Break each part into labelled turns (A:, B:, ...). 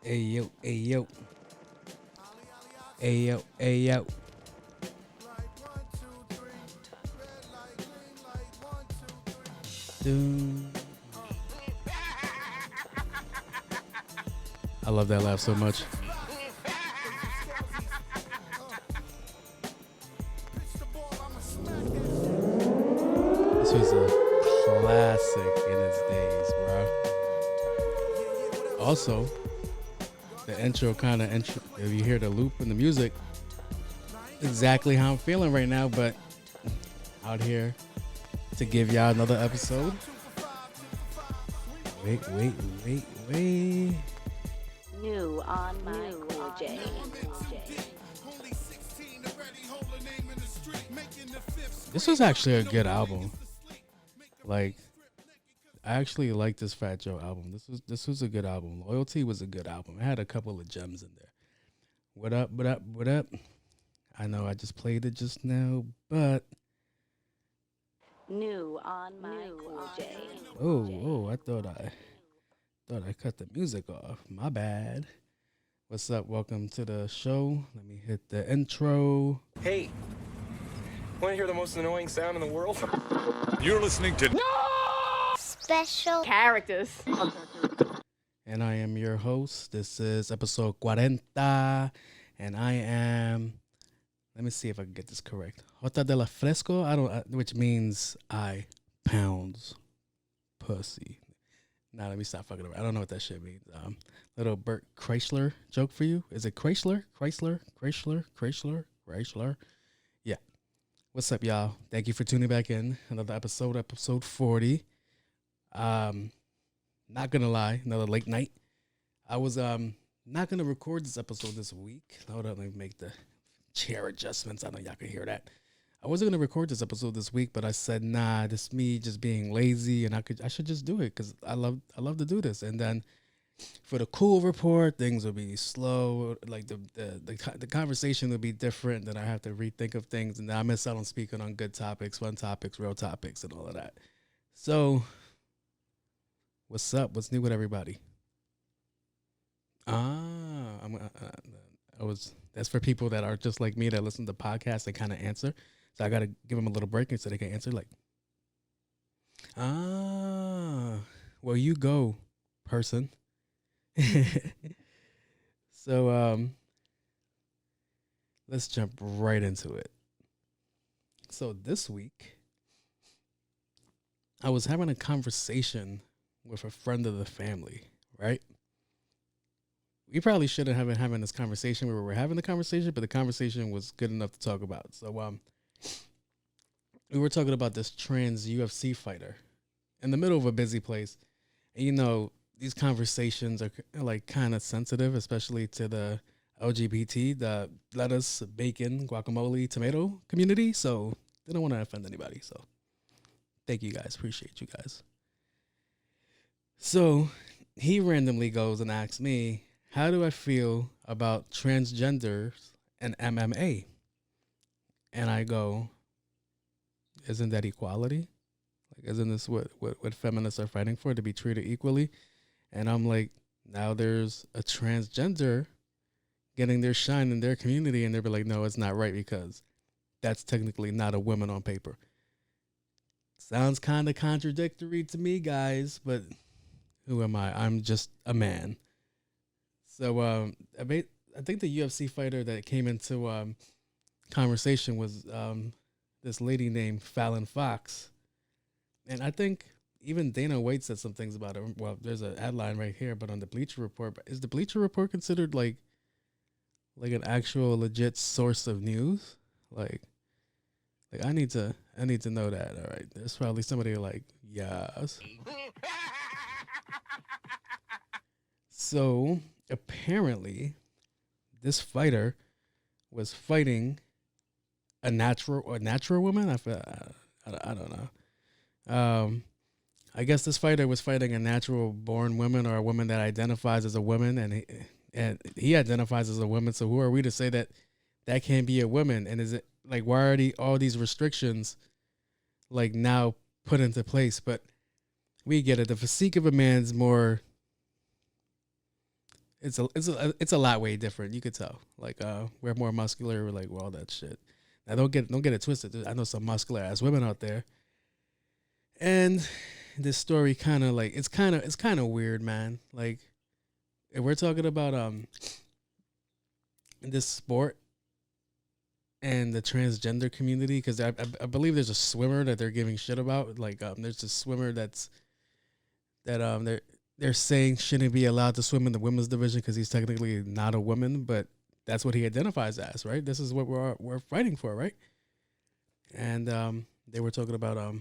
A: Ayo, ayo. Ayo, ayo. Doom. I love that laugh so much. This was a classic in its days, bro. Also, the intro kind of intro, if you hear the loop in the music, exactly how I'm feeling right now, but out here to give y'all another episode. Wait.
B: New on my Cool J.
A: This was actually a good album. Like, I actually like this Fat Joe album. This was a good album. Loyalty was a good album. It had a couple of gems in there. What up? I know I just played it just now, but
B: New on my Cool J.
A: I thought I cut the music off. My bad. What's up? Welcome to the show. Let me hit the intro.
C: Hey, want to hear the most annoying sound in the world?
D: You're listening to
B: Special characters.
A: And I am your host. This is episode 40. And I am, let me see if I can get this correct. Jota de la Fresco, which means I pounds pussy. Nah, let me stop fucking around. I don't know what that shit means. Little Bert Kreischer joke for you. Is it Chrysler? Yeah. What's up, y'all? Thank you for tuning back in. Another episode 40. Not gonna lie, another late night. I was not gonna record this episode this week. Hold on, let me make the chair adjustments. I know y'all can hear that. I wasn't gonna record this episode this week, but I said, nah, this is me just being lazy, and I should just do it because I love to do this. And then for the cool report, things will be slow. Like the conversation will be different. Then I have to rethink of things, and then I miss out on speaking on good topics, fun topics, real topics, and all of that. So, what's up? What's new with everybody? That's for people that are just like me that listen to podcasts and kind of answer. So I got to give them a little break so they can answer like, well, you go, person. So, let's jump right into it. So this week, I was having a conversation with a friend of the family, right? We probably shouldn't have been having this conversation where we were having the conversation, but the conversation was good enough to talk about. So, we were talking about this trans UFC fighter in the middle of a busy place. And, you know, these conversations are like kind of sensitive, especially to the LGBT, the lettuce, bacon, guacamole, tomato community. So they don't want to offend anybody. So thank you guys. Appreciate you guys. So he randomly goes and asks me, how do I feel about transgenders and MMA? And I go, isn't that equality? Like, isn't this what feminists are fighting for, to be treated equally? And I'm like, now there's a transgender getting their shine in their community, and they'll be like, no, it's not right because that's technically not a woman on paper. Sounds kind of contradictory to me, guys, but who am I? I'm just a man. So I think the UFC fighter that came into conversation was this lady named Fallon Fox. And I think even Dana White said some things about her. Well, there's an ad line right here, but on the Bleacher Report, is the Bleacher Report considered like an actual legit source of news? Like I need to know that. All right, there's probably somebody like, yes. So apparently, this fighter was fighting a natural woman. I don't know. I guess this fighter was fighting a natural born woman, or a woman that identifies as a woman, and he identifies as a woman. So who are we to say that can't be a woman? And is it like, why are all these restrictions like now put into place? But we get it. The physique of a man's more it's a lot way different. You could tell. Like we're more muscular. We're like, well, that shit. Now don't get it twisted. I know some muscular ass women out there, and this story kind of like it's kind of weird, man. Like if we're talking about this sport and the transgender community, because I believe there's a swimmer that they're giving shit about. Like there's a swimmer they're saying shouldn't be allowed to swim in the women's division because he's technically not a woman, but that's what he identifies as, right? This is what we're fighting for, right? And they were talking about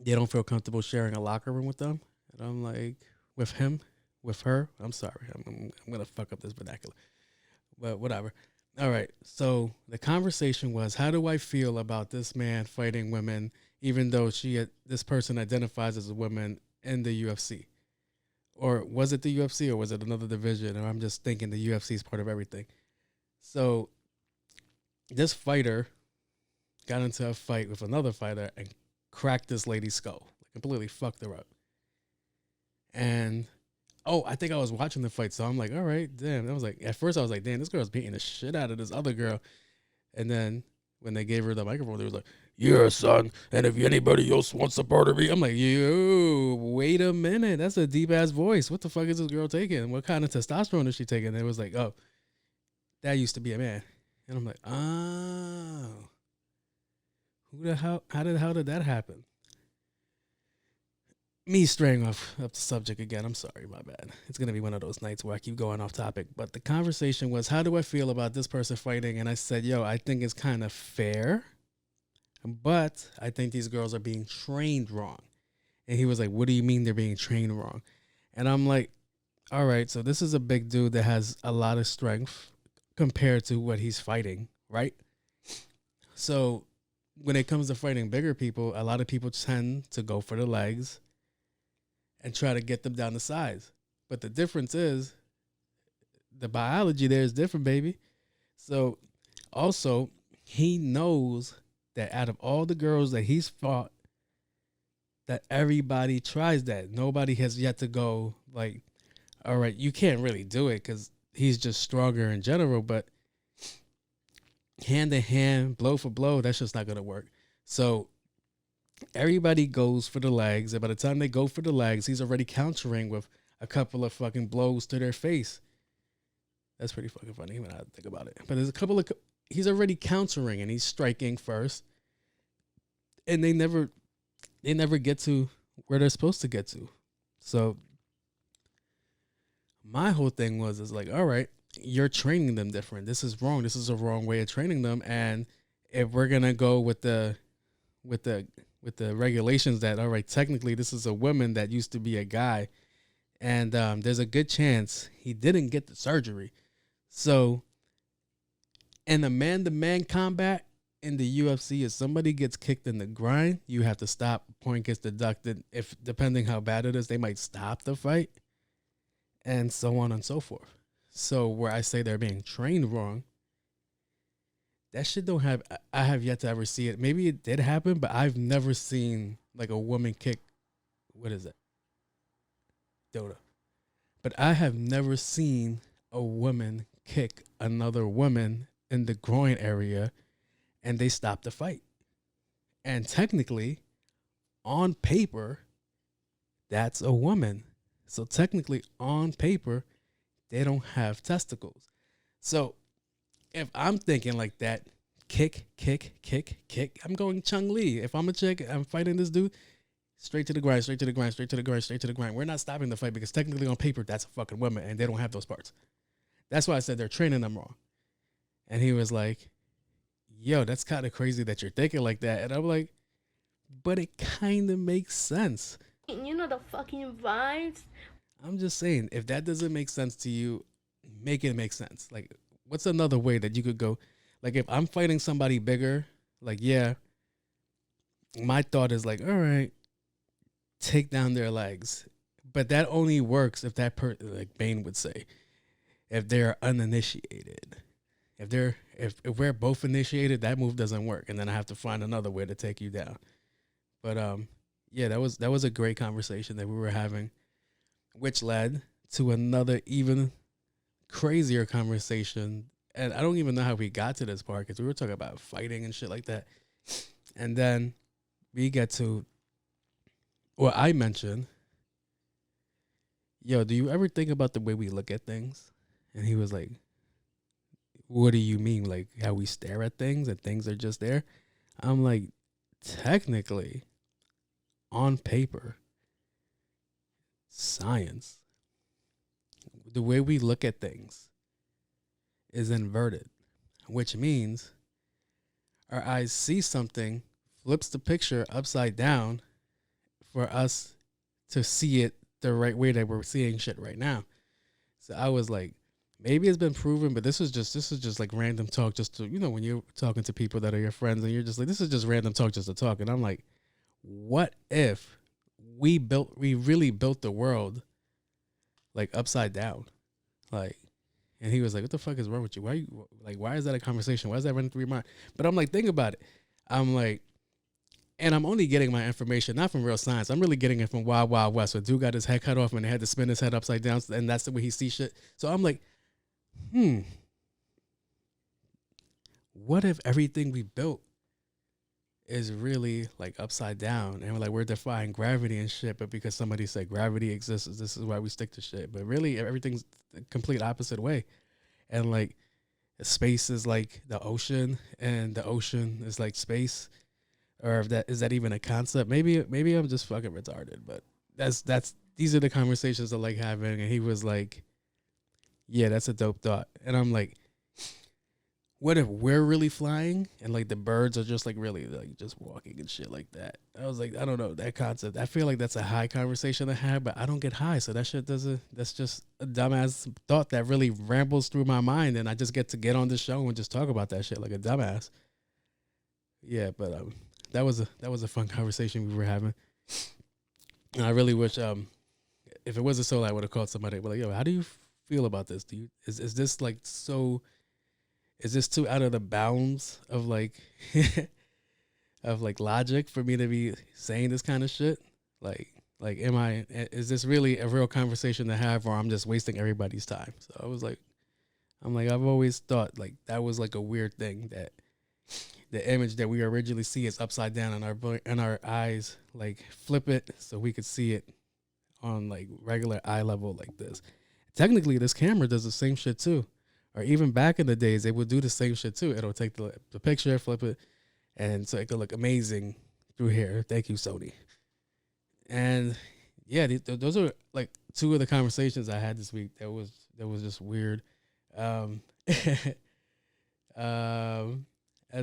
A: they don't feel comfortable sharing a locker room with them, and I'm like, with him, with her. I'm sorry, I'm gonna fuck up this vernacular, but whatever. All right, so the conversation was, how do I feel about this man fighting women, even though this person identifies as a woman in the UFC? Or was it the UFC or was it another division? Or I'm just thinking the UFC is part of everything. So this fighter got into a fight with another fighter and cracked this lady's skull. Like completely fucked her up. And I think I was watching the fight, so I'm like, all right, damn. I was like, at first I was like, damn, this girl's beating the shit out of this other girl. And then when they gave her the microphone, they was like, yeah, son, and if anybody else wants to part of me, I'm like, yo, wait a minute. That's a deep-ass voice. What the fuck is this girl taking? What kind of testosterone is she taking? And it was like, oh, that used to be a man. And I'm like, oh. How did that happen? Me straying off the subject again. I'm sorry, my bad. It's going to be one of those nights where I keep going off topic. But the conversation was, how do I feel about this person fighting? And I said, yo, I think it's kind of fair, but I think these girls are being trained wrong. And he was like, what do you mean they're being trained wrong? And I'm like, all right, so this is a big dude that has a lot of strength compared to what he's fighting, right? So when it comes to fighting bigger people, a lot of people tend to go for the legs and try to get them down to size. But the difference is the biology there is different, baby. So also, he knows that out of all the girls that he's fought, that everybody tries that. Nobody has yet to go like, all right, you can't really do it because he's just stronger in general, but hand to hand, blow for blow, that's just not going to work. So everybody goes for the legs, and by the time they go for the legs, he's already countering with a couple of fucking blows to their face. That's pretty fucking funny when I think about it. But there's a couple of, he's already countering and he's striking first, and they never get to where they're supposed to get to. So my whole thing is like, all right, you're training them different. This is wrong. This is a wrong way of training them. And if we're gonna go with the regulations that, all right, technically this is a woman that used to be a guy, and there's a good chance he didn't get the surgery. So in a man-to-man combat in the UFC, if somebody gets kicked in the groin, you have to stop. Point gets deducted. If depending how bad it is, they might stop the fight, and so on and so forth. So where I say they're being trained wrong, that shit don't have, I have yet to ever see it. Maybe it did happen, but I've never seen like a woman kick, what is that? Dota. But I have never seen a woman kick another woman in the groin area and they stop the fight. And technically, on paper, that's a woman. So technically, on paper, they don't have testicles. So if I'm thinking like that, kick, I'm going Chung Lee. If I'm a chick, I'm fighting this dude, straight to the grind, straight to the grind, straight to the grind, straight to the grind. We're not stopping the fight because technically on paper, that's a fucking woman and they don't have those parts. That's why I said they're training them wrong. And he was like, yo, that's kind of crazy that you're thinking like that. And I'm like, but it kind of makes sense.
E: You know the fucking vibes?
A: I'm just saying, if that doesn't make sense to you, make it make sense. Like, what's another way that you could go? Like, if I'm fighting somebody bigger, like, yeah, my thought is like, all right, take down their legs. But that only works if that like Bane would say, if they're uninitiated. If we're both initiated, that move doesn't work, and then I have to find another way to take you down. But yeah, that was a great conversation that we were having. which led to another even crazier conversation. And I don't even know how we got to this part because we were talking about fighting and shit like that. And then we get to what I mentioned. Yo, do you ever think about the way we look at things? And he was like, what do you mean? Like how we stare at things and things are just there? I'm like, technically, on paper, science, the way we look at things is inverted, which means our eyes see something, flips the picture upside down for us to see it the right way that we're seeing shit right now. So I was like, maybe it's been proven, but this is just like random talk, just to, you know, when you're talking to people that are your friends and you're just like, this is just random talk just to talk. And I'm like, what if we really built the world like upside down? Like, and he was like, what the fuck is wrong with you? Why is that a conversation? Why is that running through your mind? But I'm like, think about it. I'm like, and I'm only getting my information not from real science. I'm really getting it from Wild Wild West. So dude got his head cut off and they had to spin his head upside down, and that's the way he sees shit. So I'm like, what if everything we built is really like upside down, and we're defying gravity and shit, but because somebody said gravity exists, this is why we stick to shit. But really everything's the complete opposite way. And like space is like the ocean and the ocean is like space, or if that is that even a concept? Maybe I'm just fucking retarded, but these are the conversations I like having. And he was like, yeah, that's a dope thought. And I'm like, what if we're really flying and like the birds are just like really like just walking and shit like that? I was like, I don't know that concept. I feel like that's a high conversation to have, but I don't get high. So that shit that's just a dumbass thought that really rambles through my mind. And I just get on the show and just talk about that shit like a dumbass. Yeah, but that was a fun conversation we were having. And I really wish if it wasn't so, I would have called somebody. But like, yo, how do you feel about this? Is this like so? Is this too out of the bounds of like of like logic for me to be saying this kind of shit? Like is this really a real conversation to have, or I'm just wasting everybody's time? So I was like, I've always thought like that was like a weird thing, that the image that we originally see is upside down and our eyes like flip it so we could see it on like regular eye level like this. Technically, this camera does the same shit too. Or even back in the days, they would do the same shit too. It'll take the picture, flip it, and so it could look amazing through here. Thank you, Sony. And yeah, those are like two of the conversations I had this week. That was just weird. As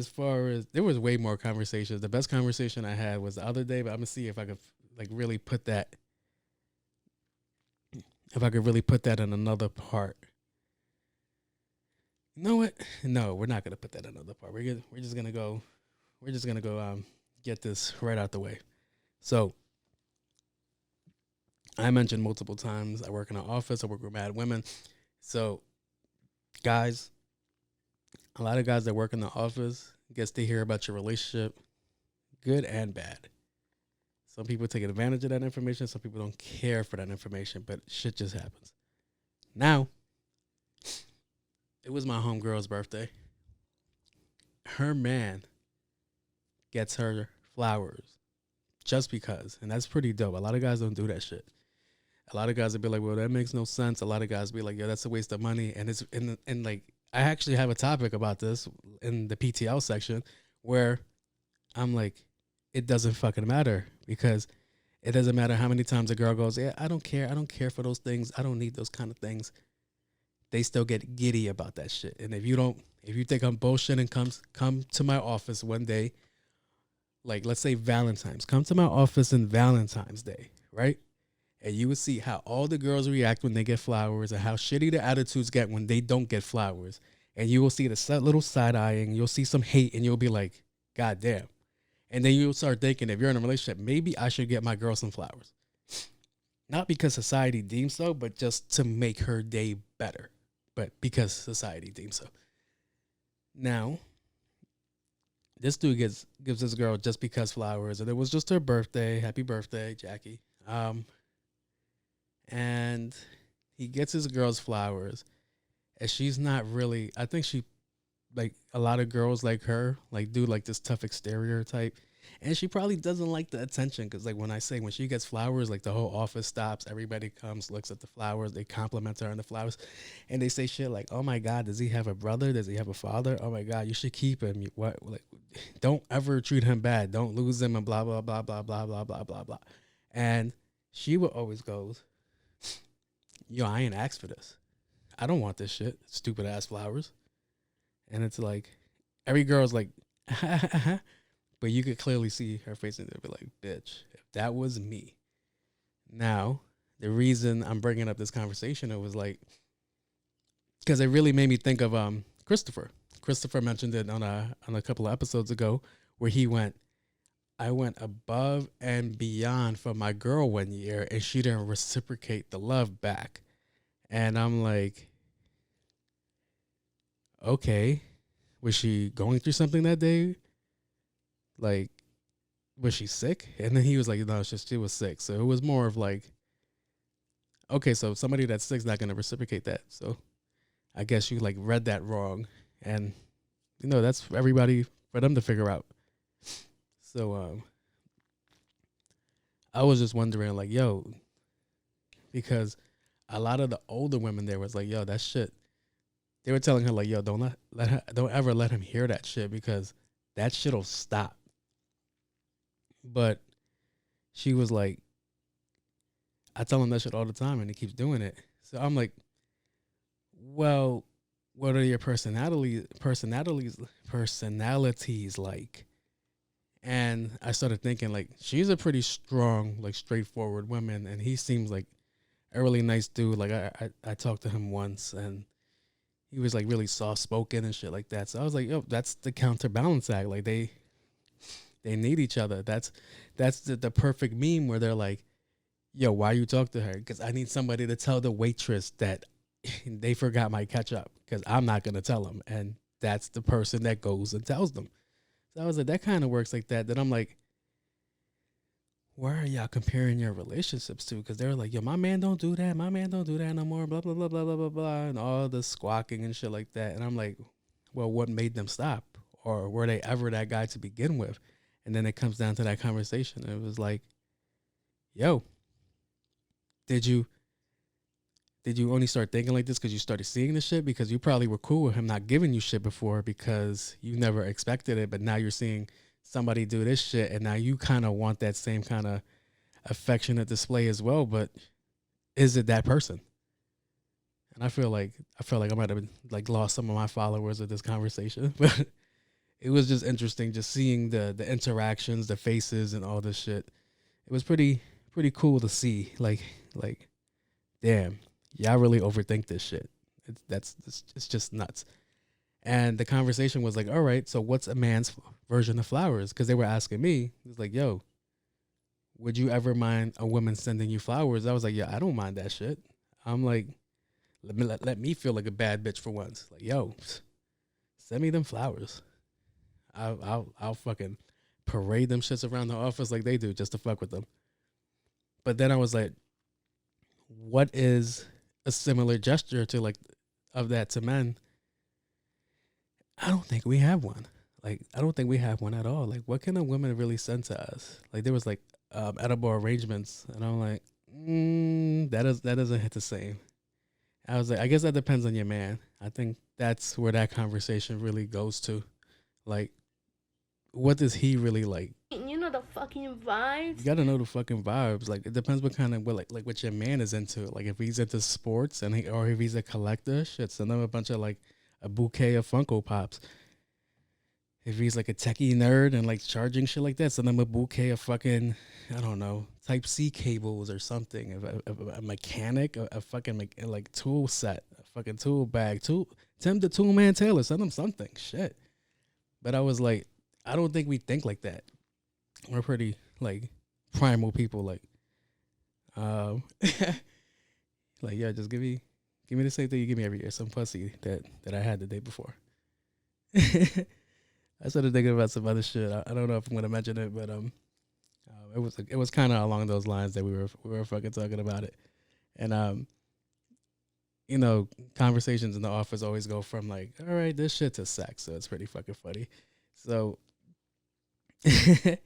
A: far as, there was way more conversations. The best conversation I had was the other day, but I'm gonna see if I could like really put that. If I could really put that in another part. You know what? No, we're not gonna put that in another part. We're just gonna go get this right out the way. So I mentioned multiple times I work in an office. I work with mad women. So guys, a lot of guys that work in the office gets to hear about your relationship, good and bad. Some people take advantage of that information. Some people don't care for that information, but shit just happens. Now, it was my homegirl's birthday. Her man gets her flowers just because, and that's pretty dope. A lot of guys don't do that shit. A lot of guys would be like, well, that makes no sense. A lot of guys be like, yo, that's a waste of money. And it's and like, I actually have a topic about this in the PTL section where I'm like, it doesn't fucking matter, because it doesn't matter how many times a girl goes, yeah, I don't care. I don't care for those things. I don't need those kind of things. They still get giddy about that shit. And if you think I'm bullshitting, come to my office one day, like let's say Valentine's, come to my office in Valentine's Day, right? And you would see how all the girls react when they get flowers, and how shitty the attitudes get when they don't get flowers. And you will see the little side eyeing, you'll see some hate, and you'll be like, God damn. And then you'll start thinking, if you're in a relationship, maybe I should get my girl some flowers. Not because society deems so, but just to make her day better. But because society deems so. Now, this dude gives this girl just because flowers, and it was just her birthday. Happy birthday, Jackie. And and he gets his girl's flowers, and she's not really. I think she like a lot of girls like her, like do like this tough exterior type. And she probably doesn't like the attention because, like, when she gets flowers, like the whole office stops, everybody comes, looks at the flowers, they compliment her on the flowers, and they say shit like, "Oh my God, does he have a brother? Does he have a father? Oh my God, you should keep him. What? Like, don't ever treat him bad. Don't lose him." And blah blah blah blah blah blah blah blah blah. And she would always go, "Yo, I ain't asked for this. I don't want this shit. Stupid ass flowers." And it's like every girl's like, but you could clearly see her face and be like, "Bitch, if that was me." Now, the reason I'm bringing up this conversation, it was like, because it really made me think of Christopher. Christopher mentioned it on a couple of episodes ago, where he went, "I went above and beyond for my girl one year, and she didn't reciprocate the love back." And I'm like, okay, was she going through something that day? Like, was she sick? And then he was like, no, she was sick. So it was more of like, okay, so somebody that's sick's not going to reciprocate that. So I guess you like read that wrong. And, that's for everybody, for them to figure out. So I was just wondering, like, yo, because a lot of the older women there was like, yo, that shit. They were telling her like, yo, don't ever let him hear that shit because that shit'll stop. But she was like, I tell him that shit all the time and he keeps doing it. So I'm like, well, what are your personalities like? And I started thinking like, she's a pretty strong, like straightforward woman, and he seems like a really nice dude. Like I talked to him once and he was like really soft spoken and shit like that. So I was like, yo, that's the counterbalance act. Like they need each other. That's the perfect meme where they're like, yo, why you talk to her? Because I need somebody to tell the waitress that they forgot my ketchup because I'm not going to tell them. And that's the person that goes and tells them. So I was like, that kind of works like that. Then I'm like, why are y'all comparing your relationships to? Because they're like, yo, my man don't do that. My man don't do that no more. Blah, blah, blah, blah, blah, blah, blah. And all the squawking and shit like that. And I'm like, well, what made them stop? Or were they ever that guy to begin with? And then it comes down to that conversation. It was like, yo, did you only start thinking like this because you started seeing the shit? Because you probably were cool with him not giving you shit before because you never expected it. But now you're seeing somebody do this shit, and now you kind of want that same kind of affectionate display as well. But is it that person? And I feel like I might have like lost some of my followers with this conversation, but it was just interesting just seeing the interactions, the faces, and all this shit. It was pretty cool to see. Like, damn, y'all really overthink this shit. It's just nuts. And the conversation was like, all right, so what's a man's version of flowers? Because they were asking me. It was like, yo, would you ever mind a woman sending you flowers? I was like, yeah, I don't mind that shit. I'm like, let me feel like a bad bitch for once. Like, yo, send me them flowers. I'll fucking parade them shits around the office like they do just to fuck with them. But then I was like, what is a similar gesture to like of that to men? I don't think we have one. Like, I don't think we have one at all. Like, what can a woman really send to us? Like, there was like edible arrangements, and I'm like, that doesn't hit the same. I was like, I guess that depends on your man. I think that's where that conversation really goes to. Like, what does he really like?
E: You know the fucking vibes.
A: You gotta know the fucking vibes. Like, it depends what kind of what your man is into. Like, if he's into sports or if he's a collector, shit, send him a bunch of like a bouquet of Funko Pops. If he's like a techie nerd and like charging shit like that, send him a bouquet of fucking, I don't know, Type-C cables or something. A mechanic, a fucking like tool set, a fucking tool bag. Tim the Toolman Taylor, send him something. Shit. But I was like, I don't think we think like that. We're pretty like primal people. Like, like, yeah, just give me the same thing you give me every year. Some pussy that I had the day before. I started thinking about some other shit. I don't know if I'm gonna mention it, but it was kind of along those lines that we were fucking talking about it. And you know, conversations in the office always go from like, all right, this shit to sex. So it's pretty fucking funny. So I'm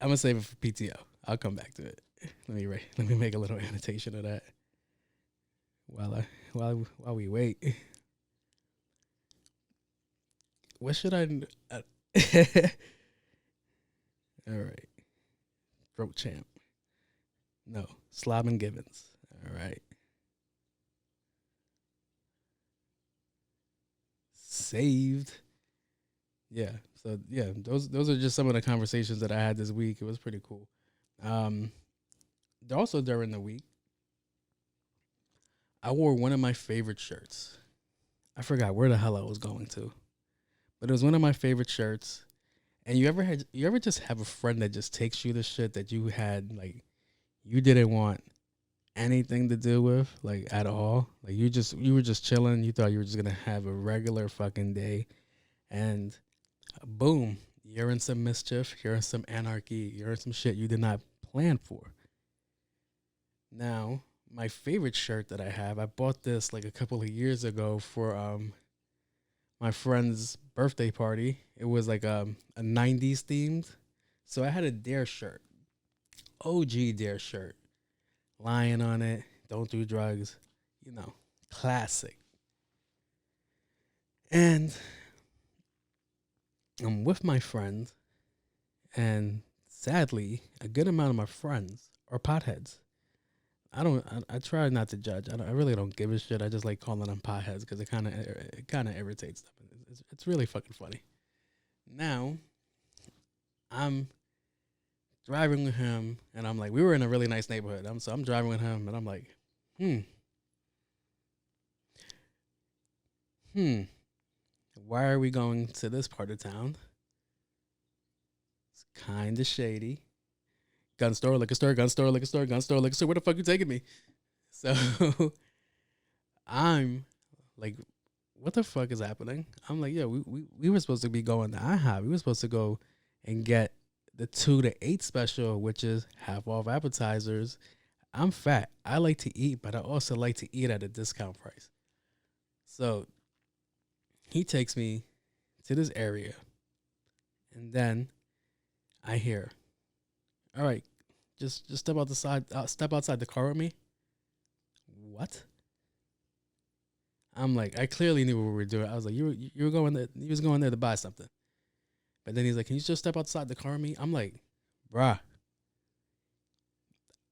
A: gonna save it for PTO. I'll come back to it. Let me make a little annotation of that while we wait. What should I? All right, throat champ. No, Slobbin Givens. All right. Saved. Yeah. So yeah, those are just some of the conversations that I had this week. It was pretty cool. Also during the week, I wore one of my favorite shirts. I forgot where the hell I was going to, but it was one of my favorite shirts. And you ever just have a friend that just takes you the shit that you had like you didn't want anything to do with, like at all. Like you were just chilling. You thought you were just gonna have a regular fucking day, and boom, you're in some mischief. You're in some anarchy. You're in some shit you did not plan for. Now, my favorite shirt that I have, I bought this like a couple of years ago for my friend's birthday party. It was like a 90s themed. So I had a Dare shirt. OG Dare shirt. Lying on it. Don't do drugs. You know, classic. And I'm with my friend. And sadly, a good amount of my friends are potheads. I try not to judge. I really don't give a shit. I just like calling them potheads because it kind of irritates them. It's really fucking funny. Now, I'm driving with him, and I'm like, we were in a really nice neighborhood. I'm driving with him, and I'm like, why are we going to this part of town? It's kind of shady. Gun store, liquor store, gun store, liquor store, gun store, liquor store. Where the fuck you taking me? So I'm like, what the fuck is happening? I'm like, yeah, we were supposed to be going to IHOP. We were supposed to go and get the 2 to 8 special, which is half off appetizers. I'm fat. I like to eat, but I also like to eat at a discount price. So he takes me to this area, and then I hear, all right, just step outside the car with me. What? I'm like, I clearly knew what we were doing. I was like, you were going there. He was going there to buy something. But then he's like, can you just step outside the car with me? I'm like, bruh,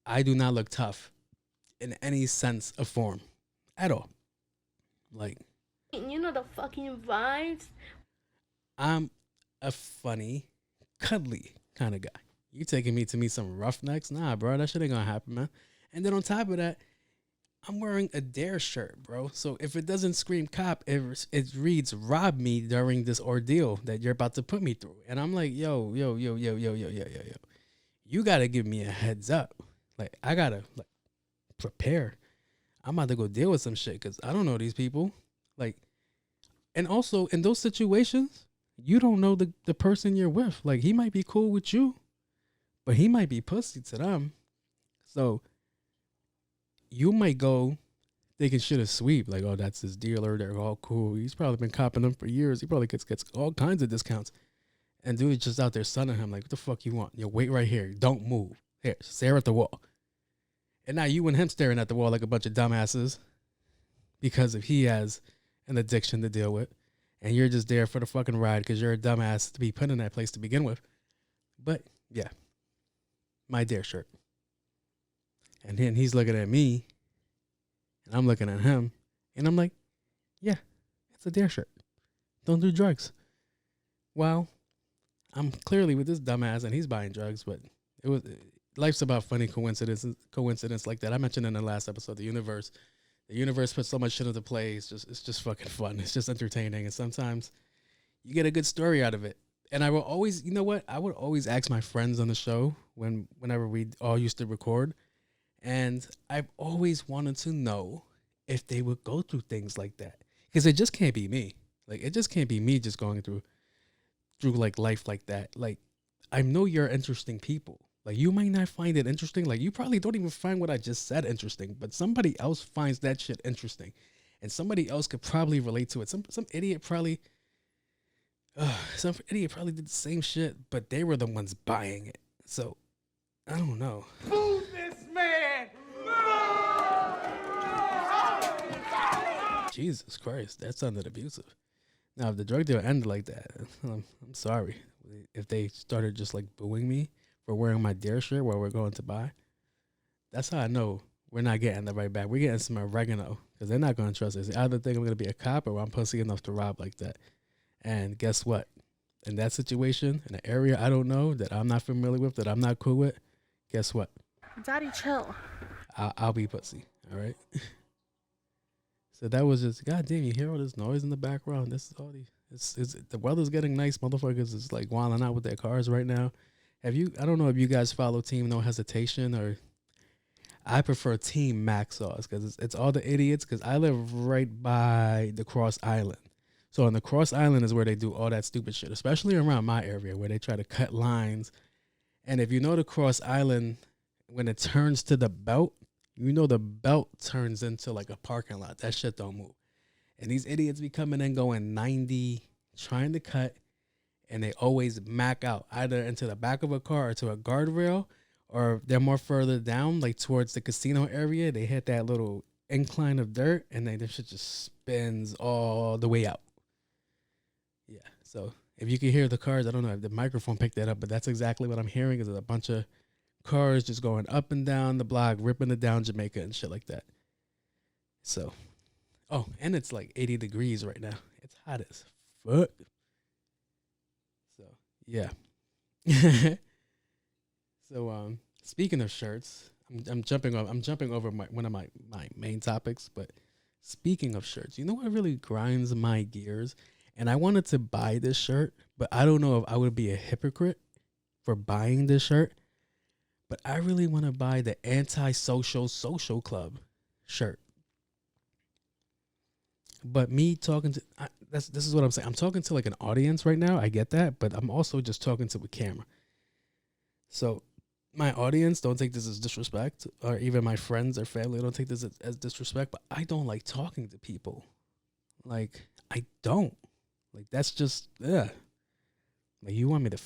A: I do not look tough in any sense of form at all. Like,
E: You know the fucking vibes.
A: I'm a funny, cuddly kind of guy. You taking me to meet some roughnecks? Nah, bro, that shit ain't gonna happen, man. And then on top of that, I'm wearing a Dare shirt, bro. So if it doesn't scream cop, it reads rob me during this ordeal that you're about to put me through. And I'm like, yo. You gotta give me a heads up. Like, I gotta like prepare. I'm about to go deal with some shit because I don't know these people. Like, and also in those situations, you don't know the person you're with. Like, he might be cool with you, but he might be pussy to them. So you might go thinking shit is sweet. Like, oh, that's his dealer. They're all cool. He's probably been copping them for years. He probably gets all kinds of discounts. And dude is just out there sunning him like, what the fuck you want? Yo, wait right here. Don't move. Here, stare at the wall. And now you and him staring at the wall like a bunch of dumbasses because if he has an addiction to deal with. And you're just there for the fucking ride because you're a dumbass to be put in that place to begin with. But, yeah. My Dare shirt. And then he's looking at me. And I'm looking at him. And I'm like, yeah, it's a Dare shirt. Don't do drugs. Well, I'm clearly with this dumbass and he's buying drugs. But life's about funny coincidence like that. I mentioned in the last episode, the universe puts so much shit into play. It's just fucking fun. It's just entertaining. And sometimes you get a good story out of it. And I will always, you know what? I would always ask my friends on the show whenever we all used to record. And I've always wanted to know if they would go through things like that. Because it just can't be me. Like, it just can't be me just going through like life like that. Like, I know you're interesting people. Like, you might not find it interesting. Like, you probably don't even find what I just said interesting, but somebody else finds that shit interesting, and somebody else could probably relate to it. Some idiot probably did the same shit, but they were the ones buying it. So I don't know.
F: Move this man!
A: Jesus Christ, that sounded abusive. Now, if the drug deal ended like that, I'm sorry. If they started just like booing me for wearing my Dare shirt while we're going to buy, that's how I know we're not getting the right back. We're getting some oregano, because they're not going to trust us. They either think I'm going to be a cop or I'm pussy enough to rob like that. And guess what? In that situation, in an area I don't know, that I'm not familiar with, that I'm not cool with, guess what?
E: Daddy, chill.
A: I'll be pussy. All right. So that was just, goddamn, you hear all this noise in the background. This is all these, the weather's getting nice. Motherfuckers is like wilding out with their cars right now. I don't know if you guys follow Team No Hesitation, or I prefer Team Max Sauce, because it's all the idiots, because I live right by the Cross Island. So on the Cross Island is where they do all that stupid shit, especially around my area where they try to cut lines. And if you know the Cross Island, when it turns to the belt, you know the belt turns into like a parking lot. That shit don't move. And these idiots be coming in going 90, trying to cut, and they always mac out either into the back of a car or to a guardrail, or they're more further down, like towards the casino area. They hit that little incline of dirt, and then this shit just spins all the way out. Yeah, so if you can hear the cars, I don't know if the microphone picked that up, but that's exactly what I'm hearing, is a bunch of cars just going up and down the block, ripping it down Jamaica and shit like that. So, oh, and it's like 80 degrees right now. It's hot as fuck. So, yeah. So, speaking of shirts, I'm jumping over one of my main topics, but speaking of shirts, you know what really grinds my gears? And I wanted to buy this shirt, but I don't know if I would be a hypocrite for buying this shirt. But I really want to buy the Antisocial Social Club shirt. But me talking to, this is what I'm saying. I'm talking to like an audience right now. I get that, but I'm also just talking to a camera. So my audience, don't take this as disrespect, or even my friends or family, don't take this as disrespect, but I don't like talking to people. Like, I don't. Like, that's just, yeah. Like, you want me to,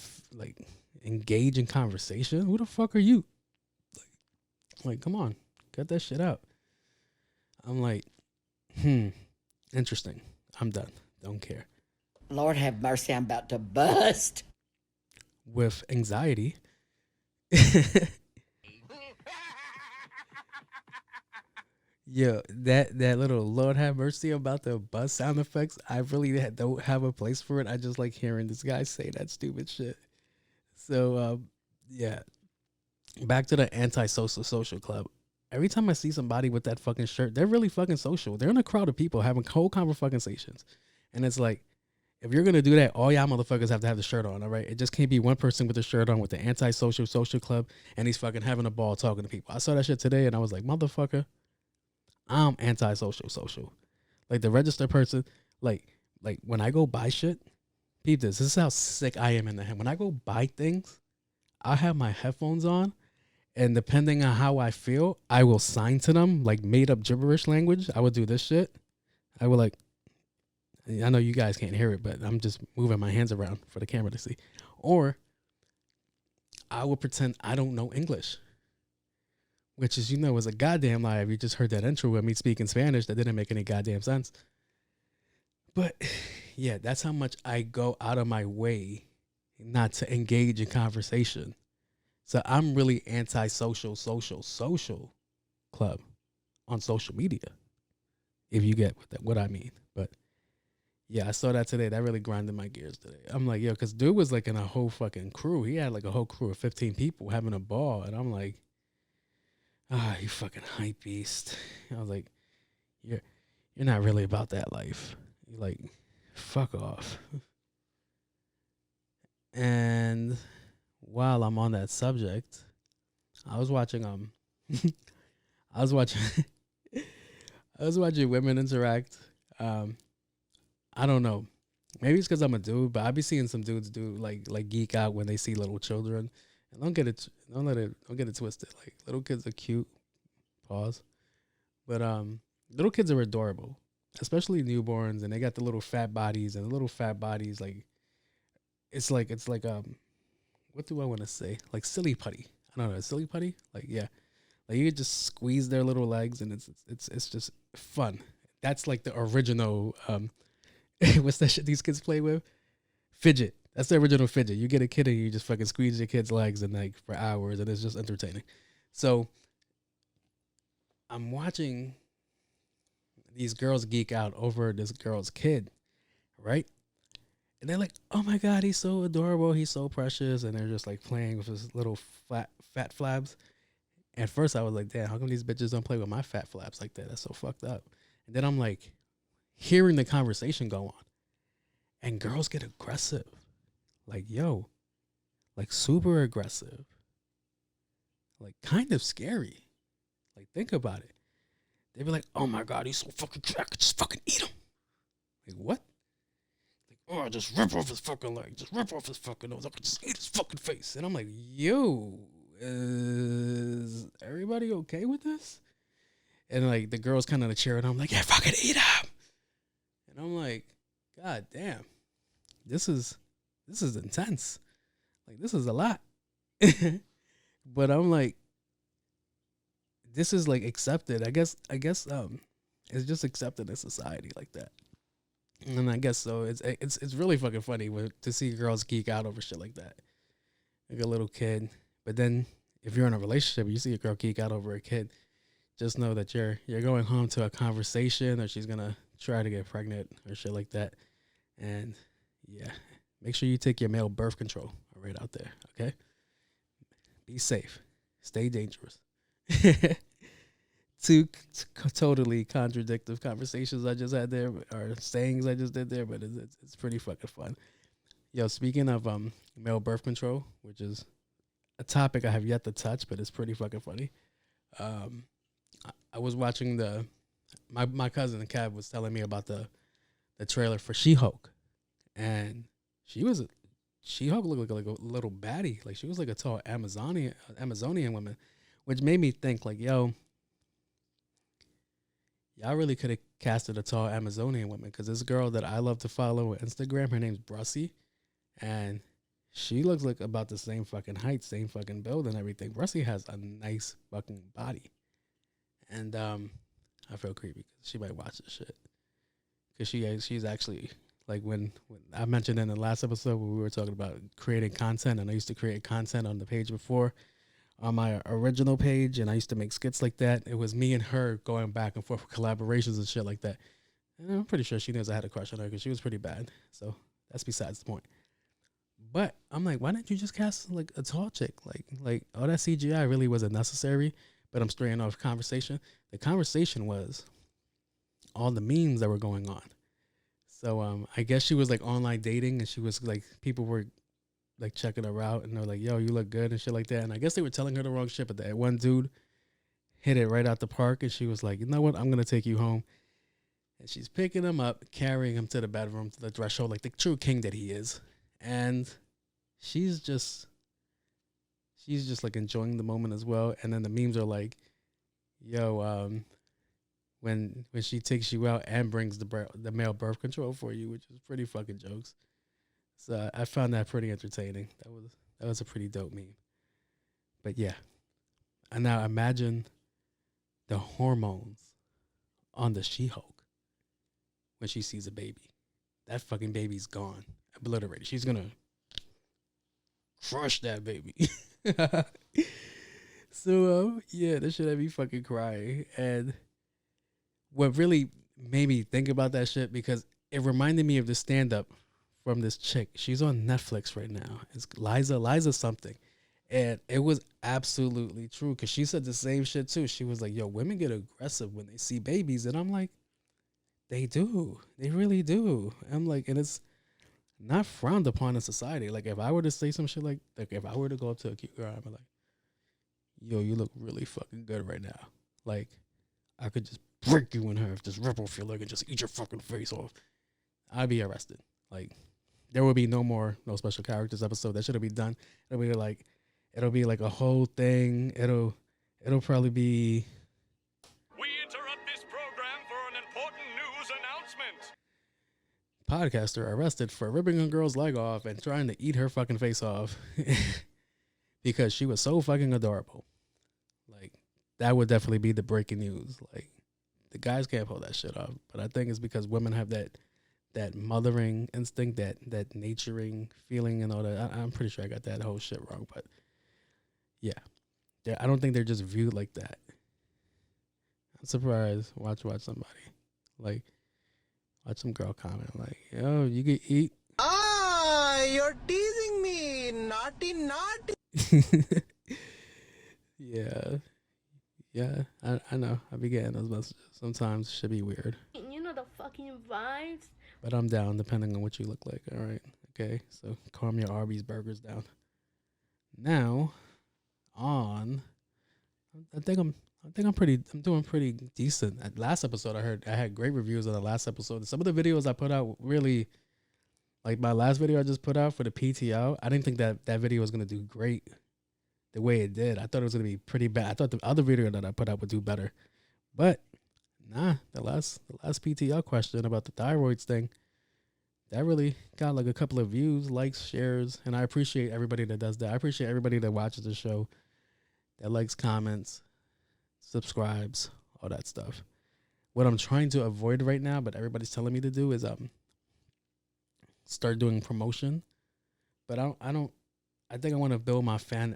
A: engage in conversation? Who the fuck are you? Like, come on. Cut that shit out. I'm like, interesting. I'm done. Don't care.
G: Lord have mercy, I'm about to bust.
A: With anxiety. Yo, that little Lord have mercy about the bus sound effects, I really don't have a place for it. I just like hearing this guy say that stupid shit. So, yeah. Back to the Antisocial Social Club. Every time I see somebody with that fucking shirt, they're really fucking social. They're in a crowd of people having whole conversations. And it's like, if you're going to do that, all y'all motherfuckers have to have the shirt on, all right? It just can't be one person with the shirt on with the Antisocial Social Club, and he's fucking having a ball talking to people. I saw that shit today, and I was like, motherfucker, I'm antisocial social. Like, the register person, like when I go buy shit, peep this is how sick I am in the head. When I go buy things, I'll have my headphones on, and depending on how I feel, I will sign to them, like made up gibberish language. I would do this shit. I would I know you guys can't hear it, but I'm just moving my hands around for the camera to see. Or I will pretend I don't know English. Which is, was a goddamn lie. If you just heard that intro with me speaking Spanish, that didn't make any goddamn sense. But yeah, that's how much I go out of my way not to engage in conversation. So I'm really antisocial, social club on social media. If you get what I mean. But yeah, I saw that today. That really grinded my gears today. I'm like, yo, because dude was like in a whole fucking crew. He had like a whole crew of 15 people having a ball. And I'm like, you fucking hype beast. I was like, you're not really about that life. You're like, fuck off. And while I'm on that subject, I was watching I was watching women interact. I don't know. Maybe it's because I'm a dude, but I be seeing some dudes do like geek out when they see little children And don't get it twisted. Like little kids are cute, pause. But little kids are adorable, especially newborns, and they got the little fat bodies, and the little fat bodies it's like what do I want to say? Like silly putty. I don't know, silly putty? Like yeah. Like you could just squeeze their little legs and it's just fun. That's like the original what's that shit these kids play with? Fidget. That's the original fidget. You get a kid and you just fucking squeeze your kid's legs and like for hours and it's just entertaining. So I'm watching these girls geek out over this girl's kid, right? And they're like, "Oh my god, he's so adorable, he's so precious," and they're just like playing with his little fat flabs. At first, I was like, "Damn, how come these bitches don't play with my fat flaps like that? That's so fucked up." And then I'm like, hearing the conversation go on, and girls get aggressive, like, "Yo," like super aggressive, like kind of scary. Like think about it. They be like, "Oh my god, he's so fucking cute. I could just fucking eat him." Like what? Oh, just rip off his fucking leg. Just rip off his fucking nose. I could just eat his fucking face. And I'm like, yo, is everybody okay with this? And like the girl's kind of cheering. I'm like, yeah, fucking eat him. And I'm like, god damn, this is intense. Like this is a lot. But I'm like, this is like accepted. I guess it's just accepted in society like that. And I guess so. It's really fucking funny to see girls geek out over shit like that, like a little kid. But then if you're in a relationship, you see a girl geek out over a kid, just know that you're going home to a conversation, or she's gonna try to get pregnant or shit like that. And yeah, make sure you take your male birth control right out there. Okay, be safe, stay dangerous. Two totally contradictory conversations I just had there, or sayings I just did there, but it's pretty fucking fun. Yo, speaking of male birth control, which is a topic I have yet to touch, but it's pretty fucking funny. I was watching my cousin Kev was telling me about the trailer for She-Hulk, and She-Hulk looked like a little baddie, like she was like a tall Amazonian woman, which made me think like, yo, y'all really could have casted a tall Amazonian woman, because this girl that I love to follow on Instagram, her name's Brussie, and she looks like about the same fucking height, same fucking build and everything. Brussie has a nice fucking body. And I feel creepy because she might watch this shit. Because she's actually, like when I mentioned in the last episode when we were talking about creating content, and I used to create content on the page before, on my original page, and I used to make skits like that. It was me and her going back and forth with collaborations and shit like that. And I'm pretty sure she knows I had a crush on her because she was pretty bad. So that's besides the point. But I'm like, why didn't you just cast like a tall chick? Like all that CGI really wasn't necessary. But I'm straying off conversation. The conversation was all the memes that were going on. So I guess she was like online dating, and she was like, people were like checking her out, and they're like, yo, you look good and shit like that. And I guess they were telling her the wrong shit, but that one dude hit it right out the park, and she was like, you know what, I'm gonna take you home. And she's picking him up, carrying him to the bedroom, to the threshold, like the true king that he is. And she's just like enjoying the moment as well. And then the memes are like, yo, when she takes you out and brings the male birth control for you, which is pretty fucking jokes. So I found that pretty entertaining. That was a pretty dope meme. But yeah. And now imagine the hormones on the She-Hulk when she sees a baby. That fucking baby's gone. Obliterated. She's gonna crush that baby. So yeah, that shit had me fucking crying. And what really made me think about that shit, because it reminded me of the stand-up from this chick. She's on Netflix right now. It's Liza something. And it was absolutely true, because she said the same shit too. She was like, yo, women get aggressive when they see babies. And I'm like, they do. They really do. I'm like, and it's not frowned upon in society. Like, if I were to say some shit like if I were to go up to a cute girl, I'd be like, yo, you look really fucking good right now. Like, I could just break you in half, just rip off your leg and just eat your fucking face off. I'd be arrested. Like, there would be no special characters episode. That should have been done. It'll be like, It'll be like a whole thing. It'll probably be.
D: We interrupt this program for an important news announcement.
A: Podcaster arrested for ripping a girl's leg off and trying to eat her fucking face off because she was so fucking adorable. Like, that would definitely be the breaking news. Like, the guys can't pull that shit off, but I think it's because women have that mothering instinct, that naturing feeling and all that. I'm pretty sure I got that whole shit wrong, but yeah, I don't think they're just viewed like that. I'm surprised. Watch somebody like. Watch some girl comment like, yo, you can eat.
F: Ah, you're teasing me. Naughty, naughty.
A: Yeah, I know. I be getting those messages. Sometimes it should be weird.
E: You know the fucking vibes.
A: But I'm down depending on what you look like. All right. Okay. So calm your Arby's burgers down. Now, on. I think I'm doing pretty decent. At last episode, I had great reviews on the last episode. Some of the videos I put out really, like my last video I just put out for the PTO, I didn't think that video was gonna do great the way it did. I thought it was gonna be pretty bad. I thought the other video that I put out would do better, but nah. The last PTO question about the thyroids thing, that really got like a couple of views, likes, shares, and I appreciate everybody that does that. I appreciate everybody that watches the show, that likes, comments, subscribes, all that stuff. What I'm trying to avoid right now, but everybody's telling me to do, is start doing promotion. But I think I want to build my fan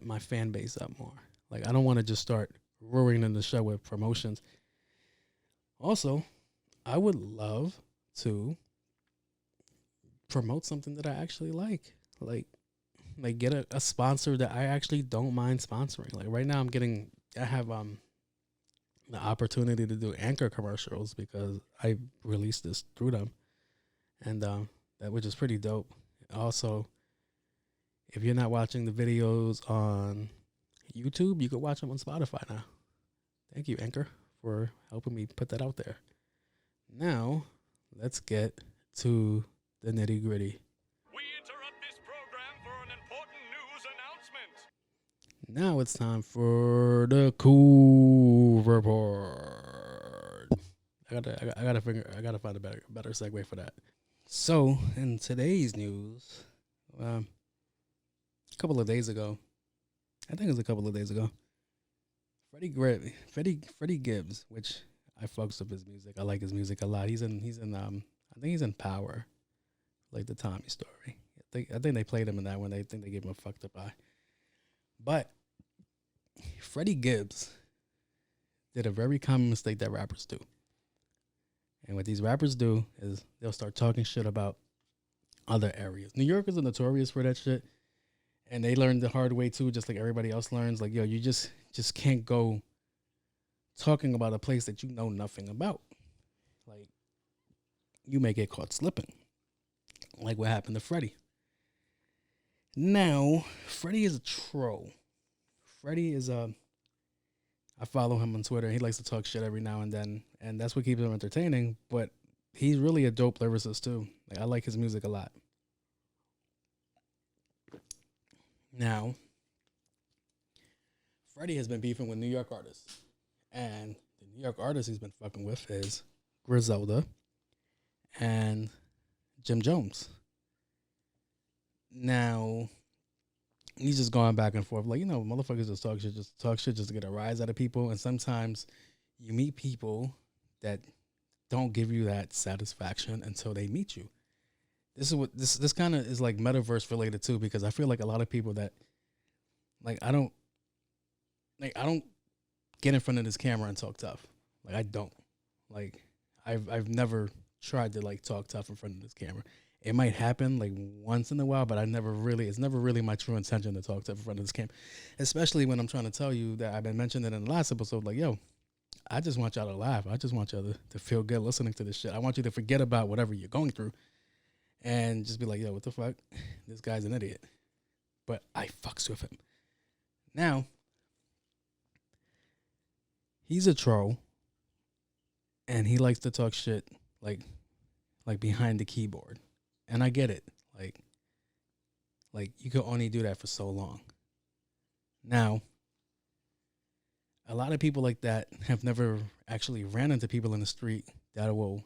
A: base up more. Like, I don't want to just start roaring in the show with promotions. Also, I would love to promote something that I actually like. Like get a sponsor that I actually don't mind sponsoring. Like right now I have the opportunity to do Anchor commercials because I released this through them, and that which is pretty dope. Also, if you're not watching the videos on YouTube, you can watch them on Spotify now. Thank you, Anchor, for helping me put that out there. Now, let's get to the nitty gritty.
D: We interrupt this program for an important news announcement.
A: Now it's time for the cool report. I gotta find a better segue for that. So in today's news, a couple of days ago, Freddie Gibbs, which I fucks with his music. I like his music a lot. I think he's in Power, like the Tommy story. I think they played him in that one. I think they gave him a fucked up eye. But Freddie Gibbs did a very common mistake that rappers do. And what these rappers do is they'll start talking shit about other areas. New Yorkers are notorious for that shit. And they learned the hard way too, just like everybody else learns. Like, yo, you just can't go talking about a place that you know nothing about. Like, you may get caught slipping. Like what happened to Freddie. Now, Freddie is a troll. Freddie is I follow him on Twitter. He likes to talk shit every now and then, and that's what keeps him entertaining. But he's really a dope lyricist too. Like, I like his music a lot. Now, Freddie has been beefing with New York artists, and the New York artists he's been fucking with is Griselda and Jim Jones. Now, he's just going back and forth. Like, you know, motherfuckers just talk shit just to get a rise out of people. And sometimes you meet people that don't give you that satisfaction until they meet you. This is what this kind of is like metaverse related too, because I feel like a lot of people that I don't get in front of this camera and talk tough. Like, I don't. Like, I've never tried to like talk tough in front of this camera. It might happen like once in a while, but it's never really my true intention to talk tough in front of this camera. Especially when I'm trying to tell you that I've been mentioning it in the last episode, like, yo, I just want y'all to laugh. I just want y'all to feel good listening to this shit. I want you to forget about whatever you're going through and just be like, yo, what the fuck? This guy's an idiot. But I fucks with him. Now, he's a troll, and he likes to talk shit like behind the keyboard. And I get it. Like you can only do that for so long. Now, a lot of people like that have never actually ran into people in the street that will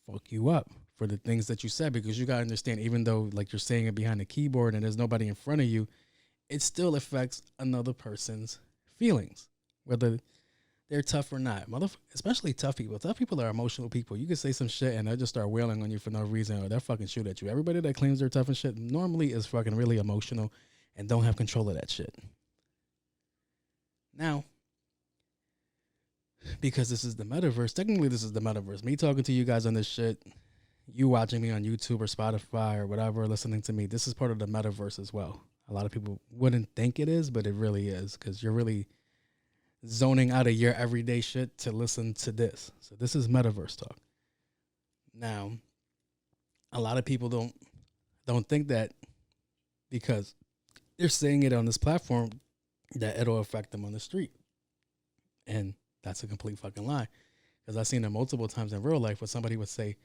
A: fuck you up for the things that you said, because you gotta understand, even though like you're saying it behind the keyboard and there's nobody in front of you, it still affects another person's feelings, whether they're tough or not. Especially tough people. Tough people are emotional people. You can say some shit and they'll just start wailing on you for no reason, or they'll fucking shoot at you. Everybody that claims they're tough and shit normally is fucking really emotional and don't have control of that shit. Now, because this is the metaverse, technically this is the metaverse. Me talking to you guys on this shit, you watching me on YouTube or Spotify or whatever, listening to me, this is part of the metaverse as well. A lot of people wouldn't think it is, but it really is, because you're really zoning out of your everyday shit to listen to this. So this is metaverse talk. Now, a lot of people don't think that because they're saying it on this platform that it'll affect them on the street. And that's a complete fucking lie. Because I've seen it multiple times in real life where somebody would say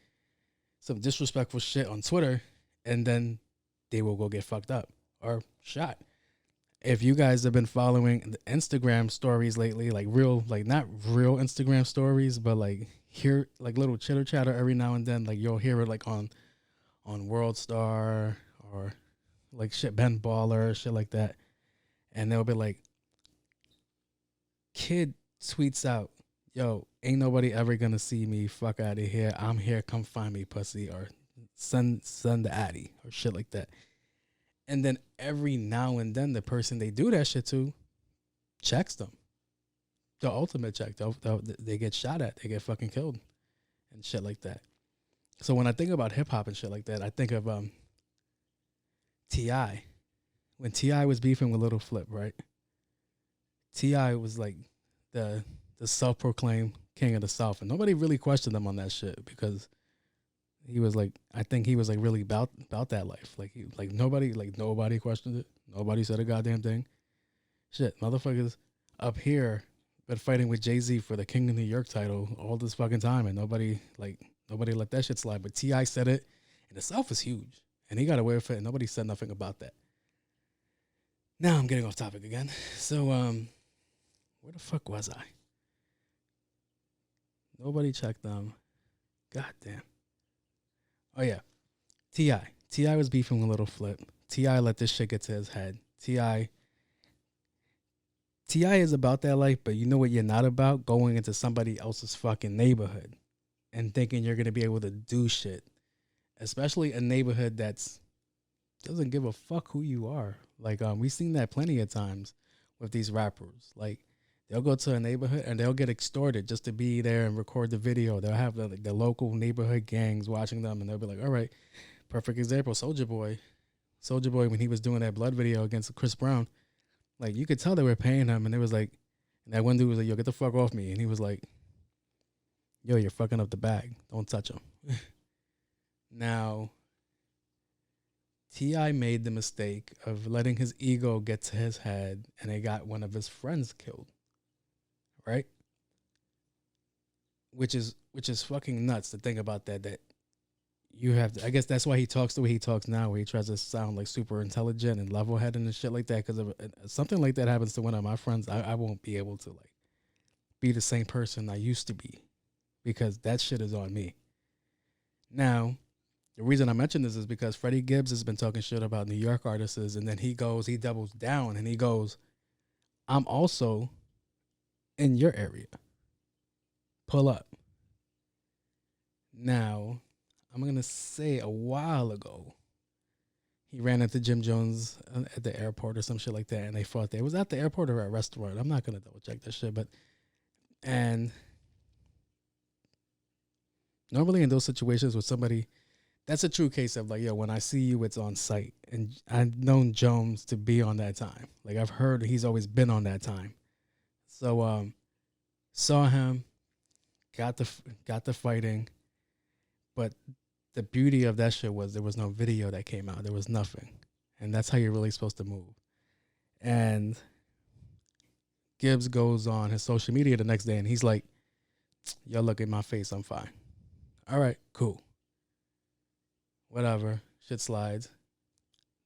A: some disrespectful shit on Twitter and then they will go get fucked up or shot. If you guys have been following the Instagram stories lately, like real, like not real Instagram stories, but like hear like little chitter chatter every now and then, like you'll hear it like on World Star or like shit Ben Baller, shit like that. And they'll be like, kid tweets out, yo, ain't nobody ever gonna see me, fuck out of here, I'm here, come find me, pussy, or send the addy or shit like that. And then every now and then the person they do that shit to checks them. The ultimate check. They get shot at. They get fucking killed and shit like that. So when I think about hip hop and shit like that, I think of T.I. When T.I. was beefing with Little Flip, right? T.I. was like the self-proclaimed king of the South. And nobody really questioned him on that shit because he was like, I think he was like really about that life. Like nobody questioned it. Nobody said a goddamn thing. Shit, motherfuckers up here been fighting with Jay-Z for the King of New York title all this fucking time, and nobody let that shit slide. But T.I. said it, and the South is huge, and he got away with it, and nobody said nothing about that. Now I'm getting off topic again. So where the fuck was I? Nobody checked them. God damn. Oh, yeah. T.I. T.I. was beefing with Little Flip. T.I. let this shit get to his head. T.I. is about that life, but you know what you're not about? Going into somebody else's fucking neighborhood and thinking you're going to be able to do shit. Especially a neighborhood that's doesn't give a fuck who you are. Like, we've seen that plenty of times with these rappers. Like, they'll go to a neighborhood and they'll get extorted just to be there and record the video. They'll have the local neighborhood gangs watching them, and they'll be like, all right, perfect example, Soulja Boy, when he was doing that blood video against Chris Brown, like, you could tell they were paying him, and they was like, and that one dude was like, yo, get the fuck off me. And he was like, yo, you're fucking up the bag. Don't touch him. Now, T.I. made the mistake of letting his ego get to his head, and they got one of his friends killed. Right? Which is fucking nuts to think about that you have to, I guess that's why he talks the way he talks now, where he tries to sound like super intelligent and level-headed and shit like that, because if something like that happens to one of my friends, I won't be able to like be the same person I used to be, because that shit is on me. Now, the reason I mention this is because Freddie Gibbs has been talking shit about New York artists, and then he doubles down, and he goes, I'm also in your area. Pull up. Now, I'm going to say a while ago, he ran into Jim Jones at the airport or some shit like that, and they fought there. It was at the airport or at a restaurant. I'm not going to double check that shit, and normally in those situations with somebody, that's a true case of like, yo, when I see you, it's on site. And I've known Jones to be on that time. Like, I've heard he's always been on that time. So, saw him, got the fighting, but the beauty of that shit was there was no video that came out. There was nothing. And that's how you're really supposed to move. And Gibbs goes on his social media the next day, and he's like, yo, look at my face, I'm fine. All right, cool. Whatever, shit slides.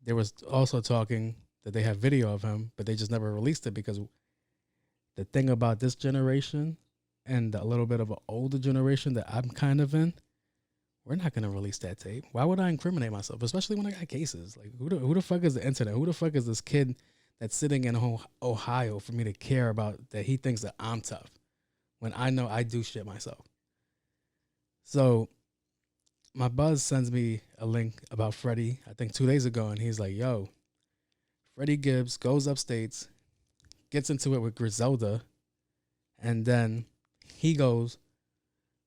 A: There was also talking that they have video of him, but they just never released it because the thing about this generation and a little bit of an older generation that I'm kind of in, we're not going to release that tape. Why would I incriminate myself, especially when I got cases? Like, who the fuck is the internet? Who the fuck is this kid that's sitting in Ohio for me to care about that he thinks that I'm tough when I know I do shit myself? So my buzz sends me a link about Freddie, I think 2 days ago, and he's like, yo, Freddie Gibbs goes upstate, gets into it with Griselda, and then he goes,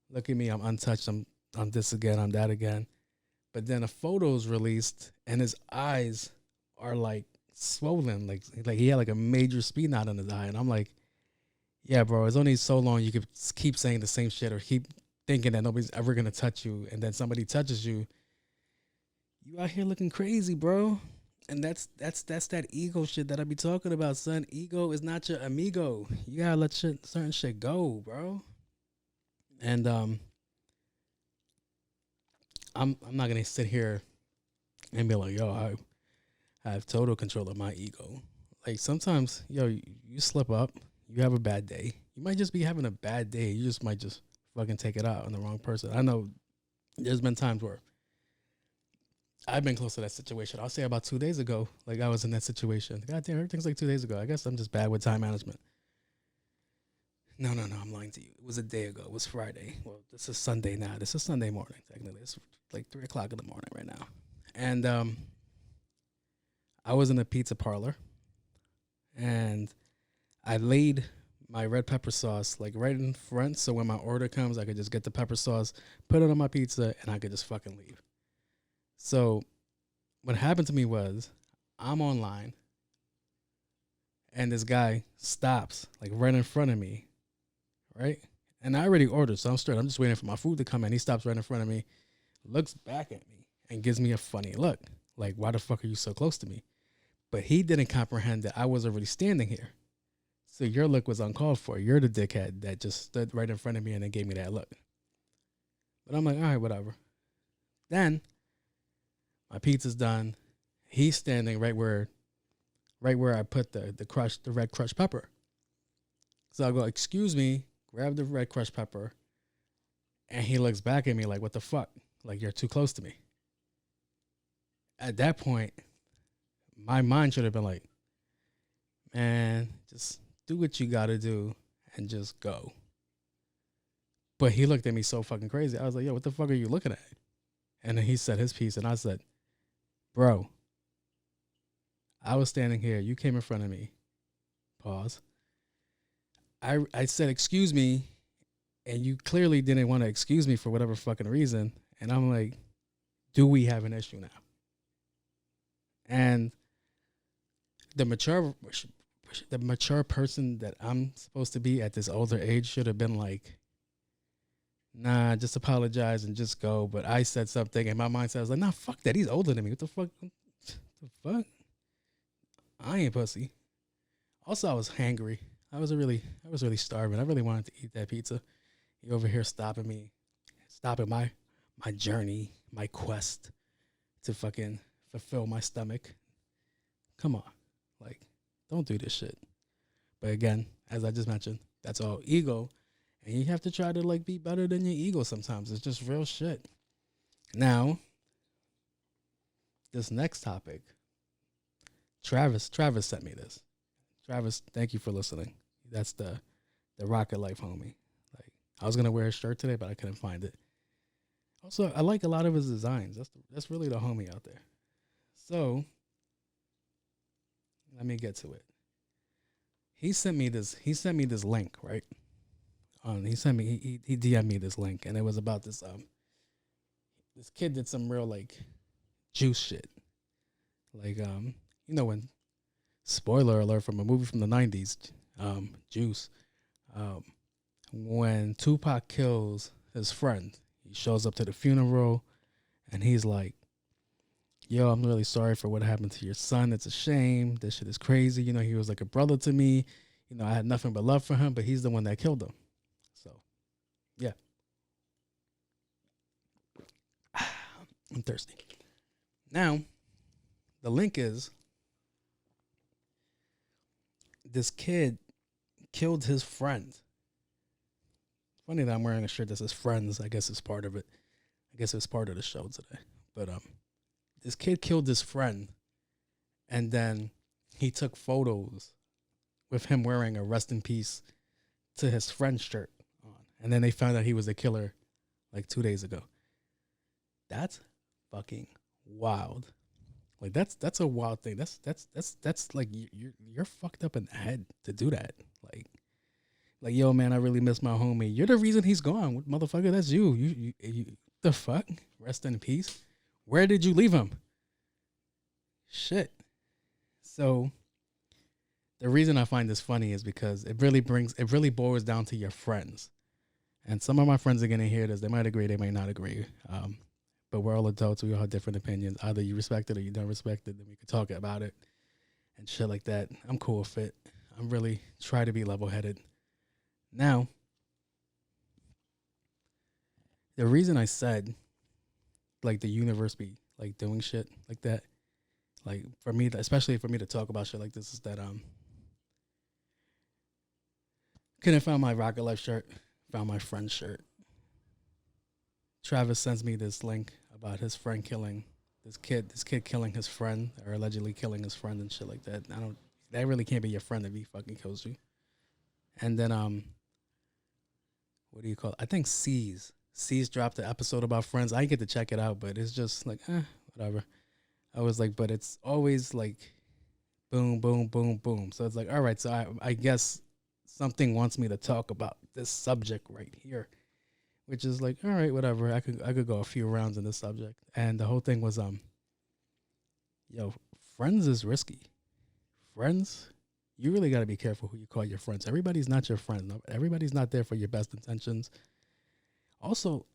A: look at me, I'm untouched, I'm this again, I'm that again. But then a photo's released, and his eyes are like swollen, like he had like a major speed knot in his eye. And I'm like, yeah, bro, it's only so long you could keep saying the same shit or keep thinking that nobody's ever gonna touch you, and then somebody touches you. You out here looking crazy, bro. And that's that ego shit that I be talking about, son. Ego is not your amigo. You gotta let certain shit go, bro. And I'm not gonna sit here and be like, yo, I have total control of my ego. Like sometimes, yo, you slip up, you have a bad day. You might just be having a bad day. You just might just fucking take it out on the wrong person. I know there's been times where I've been close to that situation. I'll say about 2 days ago, like I was in that situation. God damn, everything's like 2 days ago. I guess I'm just bad with time management. No, I'm lying to you. It was a day ago. It was Friday. Well, this is Sunday now. This is Sunday morning, technically. It's like 3 o'clock in the morning right now. And I was in a pizza parlor, and I laid my red pepper sauce like right in front, so when my order comes, I could just get the pepper sauce, put it on my pizza, and I could just fucking leave. So what happened to me was I'm online, and this guy stops like right in front of me, right? And I already ordered, so I'm straight. I'm just waiting for my food to come in. He stops right in front of me, looks back at me, and gives me a funny look. Like, why the fuck are you so close to me? But he didn't comprehend that I was already standing here. So your look was uncalled for. You're the dickhead that just stood right in front of me and then gave me that look. But I'm like, all right, whatever. Then my pizza's done. He's standing right where I put the red crushed pepper. So I go, excuse me, grab the red crushed pepper, and he looks back at me like, what the fuck? Like, you're too close to me. At that point, my mind should have been like, man, just do what you gotta do and just go. But he looked at me so fucking crazy. I was like, yo, what the fuck are you looking at? And then he said his piece, and I said, bro, I was standing here. You came in front of me. Pause. I said, excuse me, and you clearly didn't want to excuse me for whatever fucking reason. And I'm like, do we have an issue now? And the mature person that I'm supposed to be at this older age should have been like, nah, just apologize and just go. But I said something, and my mindset was like, nah, fuck that. He's older than me. What the fuck? I ain't pussy. Also, I was hangry. I was really starving. I really wanted to eat that pizza. He over here stopping my journey, my quest to fucking fulfill my stomach. Come on. Like, don't do this shit. But again, as I just mentioned, that's all ego. And you have to try to like be better than your ego sometimes. It's just real shit. Now, this next topic, Travis sent me this. Travis, thank you for listening. That's the Rocket Life homie. Like, I was gonna wear his shirt today, but I couldn't find it. Also, I like a lot of his designs. That's really the homie out there. So, let me get to it. He sent me this link, right? He DM'd me this link, and it was about this this kid did some real like juice shit. Like when, spoiler alert from a movie from the 90s, Juice, when Tupac kills his friend, he shows up to the funeral and he's like, yo, I'm really sorry for what happened to your son. It's a shame. This shit is crazy. You know, he was like a brother to me. You know, I had nothing but love for him, but he's the one that killed him. So, yeah. I'm thirsty. Now, the link is this kid killed his friend. Funny that I'm wearing a shirt that says friends. I guess it's part of it. I guess it's part of the show today. But this kid killed his friend, and then he took photos with him wearing a rest in peace to his friend's shirt on. And then they found out he was the killer like 2 days ago. That's fucking wild. Like that's a wild thing. That's like you're fucked up in the head to do that. Like yo man, I really miss my homie. You're the reason he's gone, motherfucker. That's you. You the fuck? Rest in peace. Where did you leave him? Shit. So the reason I find this funny is because it really boils down to your friends. And some of my friends are gonna hear this. They might agree, they might not agree. But we're all adults. We all have different opinions. Either you respect it or you don't respect it. Then we can talk about it and shit like that. I'm cool with it. I'm really try to be level-headed. Now, the reason I said, like, the universe be, like, doing shit like that, like, for me, especially for me to talk about shit like this, is that, couldn't find my Rocket Life shirt, found my friend's shirt. Travis sends me this link about his friend killing this kid killing his friend, or allegedly killing his friend and shit like that. That really can't be your friend if he fucking kills you. And then, what do you call it? I think C's dropped an episode about friends. I didn't get to check it out, but it's just like, whatever. I was like, but it's always like boom, boom, boom, boom. So it's like, all right, so I guess something wants me to talk about this subject right here, which is like, all right, whatever. I could go a few rounds in this subject. And the whole thing was, friends is risky. Friends, you really got to be careful who you call your friends. Everybody's not your friend. Everybody's not there for your best intentions. Also,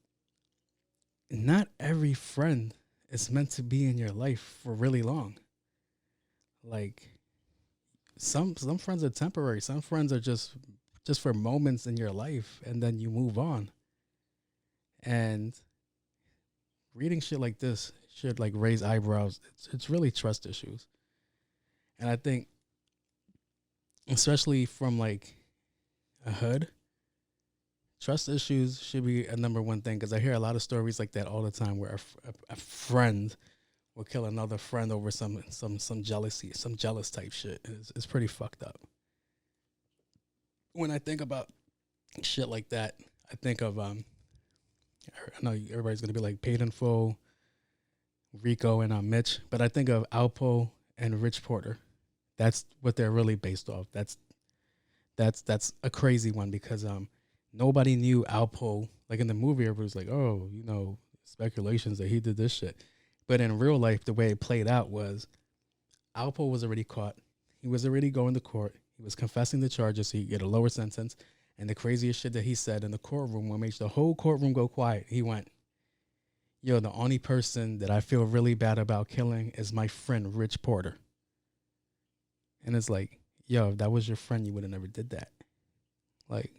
A: not every friend is meant to be in your life for really long. Like, some friends are temporary. Some friends are just for moments in your life, and then you move on. And reading shit like this should like raise eyebrows. It's really trust issues. And I think, especially from like a hood, trust issues should be a number one thing, because I hear a lot of stories like that all the time, where a friend will kill another friend over some jealousy, some jealous type shit. It's pretty fucked up. When I think about shit like that, I think of I know everybody's gonna be like Paid in Full, Rico, and Mitch, but I think of Alpo and Rich Porter. That's what they're really based off. That's a crazy one, because nobody knew Alpo. Like in the movie, everybody was like, oh, speculations that he did this shit. But in real life, the way it played out was Alpo was already caught. He was already going to court. He was confessing the charges, so he get a lower sentence. And the craziest shit that he said in the courtroom, what makes the whole courtroom go quiet, he went, yo, the only person that I feel really bad about killing is my friend Rich Porter. And it's like, yo, if that was your friend, you would have never did that. Like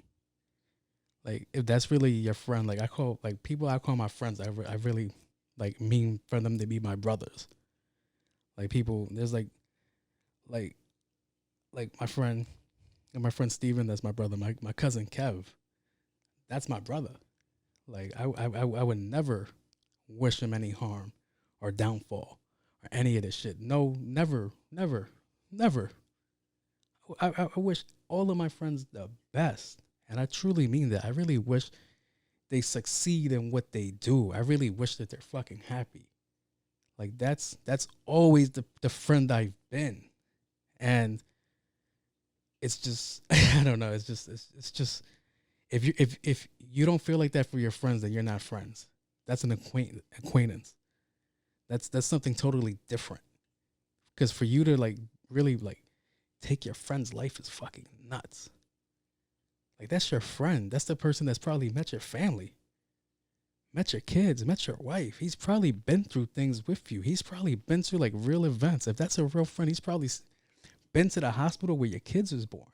A: if that's really your friend, like people I call my friends, I really like mean for them to be my brothers. Like people, there's like my friend Steven, that's my brother. My cousin Kev, that's my brother. Like I would never wish him any harm or downfall or any of this shit. No, never. I wish all of my friends the best, and I truly mean that. I really wish they succeed in what they do. I really wish that they're fucking happy. Like that's always the friend I've been, and it's just I don't know. It's just if you don't feel like that for your friends, then you're not friends. That's an acquaintance. That's something totally different. Because for you to like really like take your friend's life is fucking nuts. Like that's your friend. That's the person that's probably met your family, met your kids, met your wife. He's probably been through things with you. He's probably been through like real events. If that's a real friend, he's probably been to the hospital where your kids was born.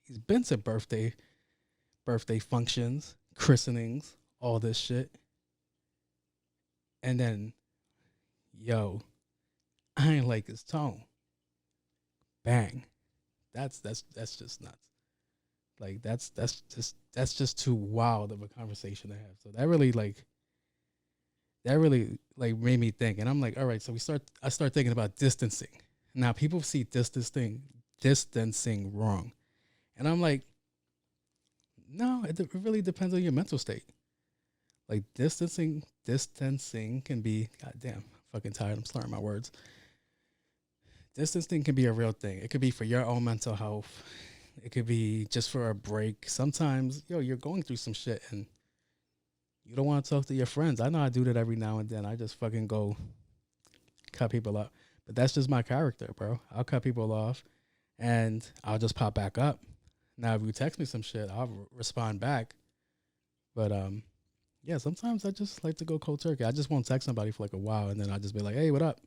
A: He's been to birthday functions, christenings, all this shit. And then, yo, I ain't like his tone. Bang. that's just nuts. Like that's just too wild of a conversation to have. So that really made me think, and I'm like, all right. So I start thinking about distancing. Now people see distancing wrong, and I'm like, no, it really depends on your mental state. Like distancing can be, goddamn, fucking tired. I'm slurring my words. Distancing can be a real thing. It could be for your own mental health. It could be just for a break. Sometimes, you're going through some shit and you don't want to talk to your friends. I know I do that every now and then. I just fucking go cut people up. But that's just my character, bro. I'll cut people off and I'll just pop back up. Now, if you text me some shit, I'll respond back. But, yeah, sometimes I just like to go cold turkey. I just won't text somebody for like a while and then I'll just be like, hey, what up?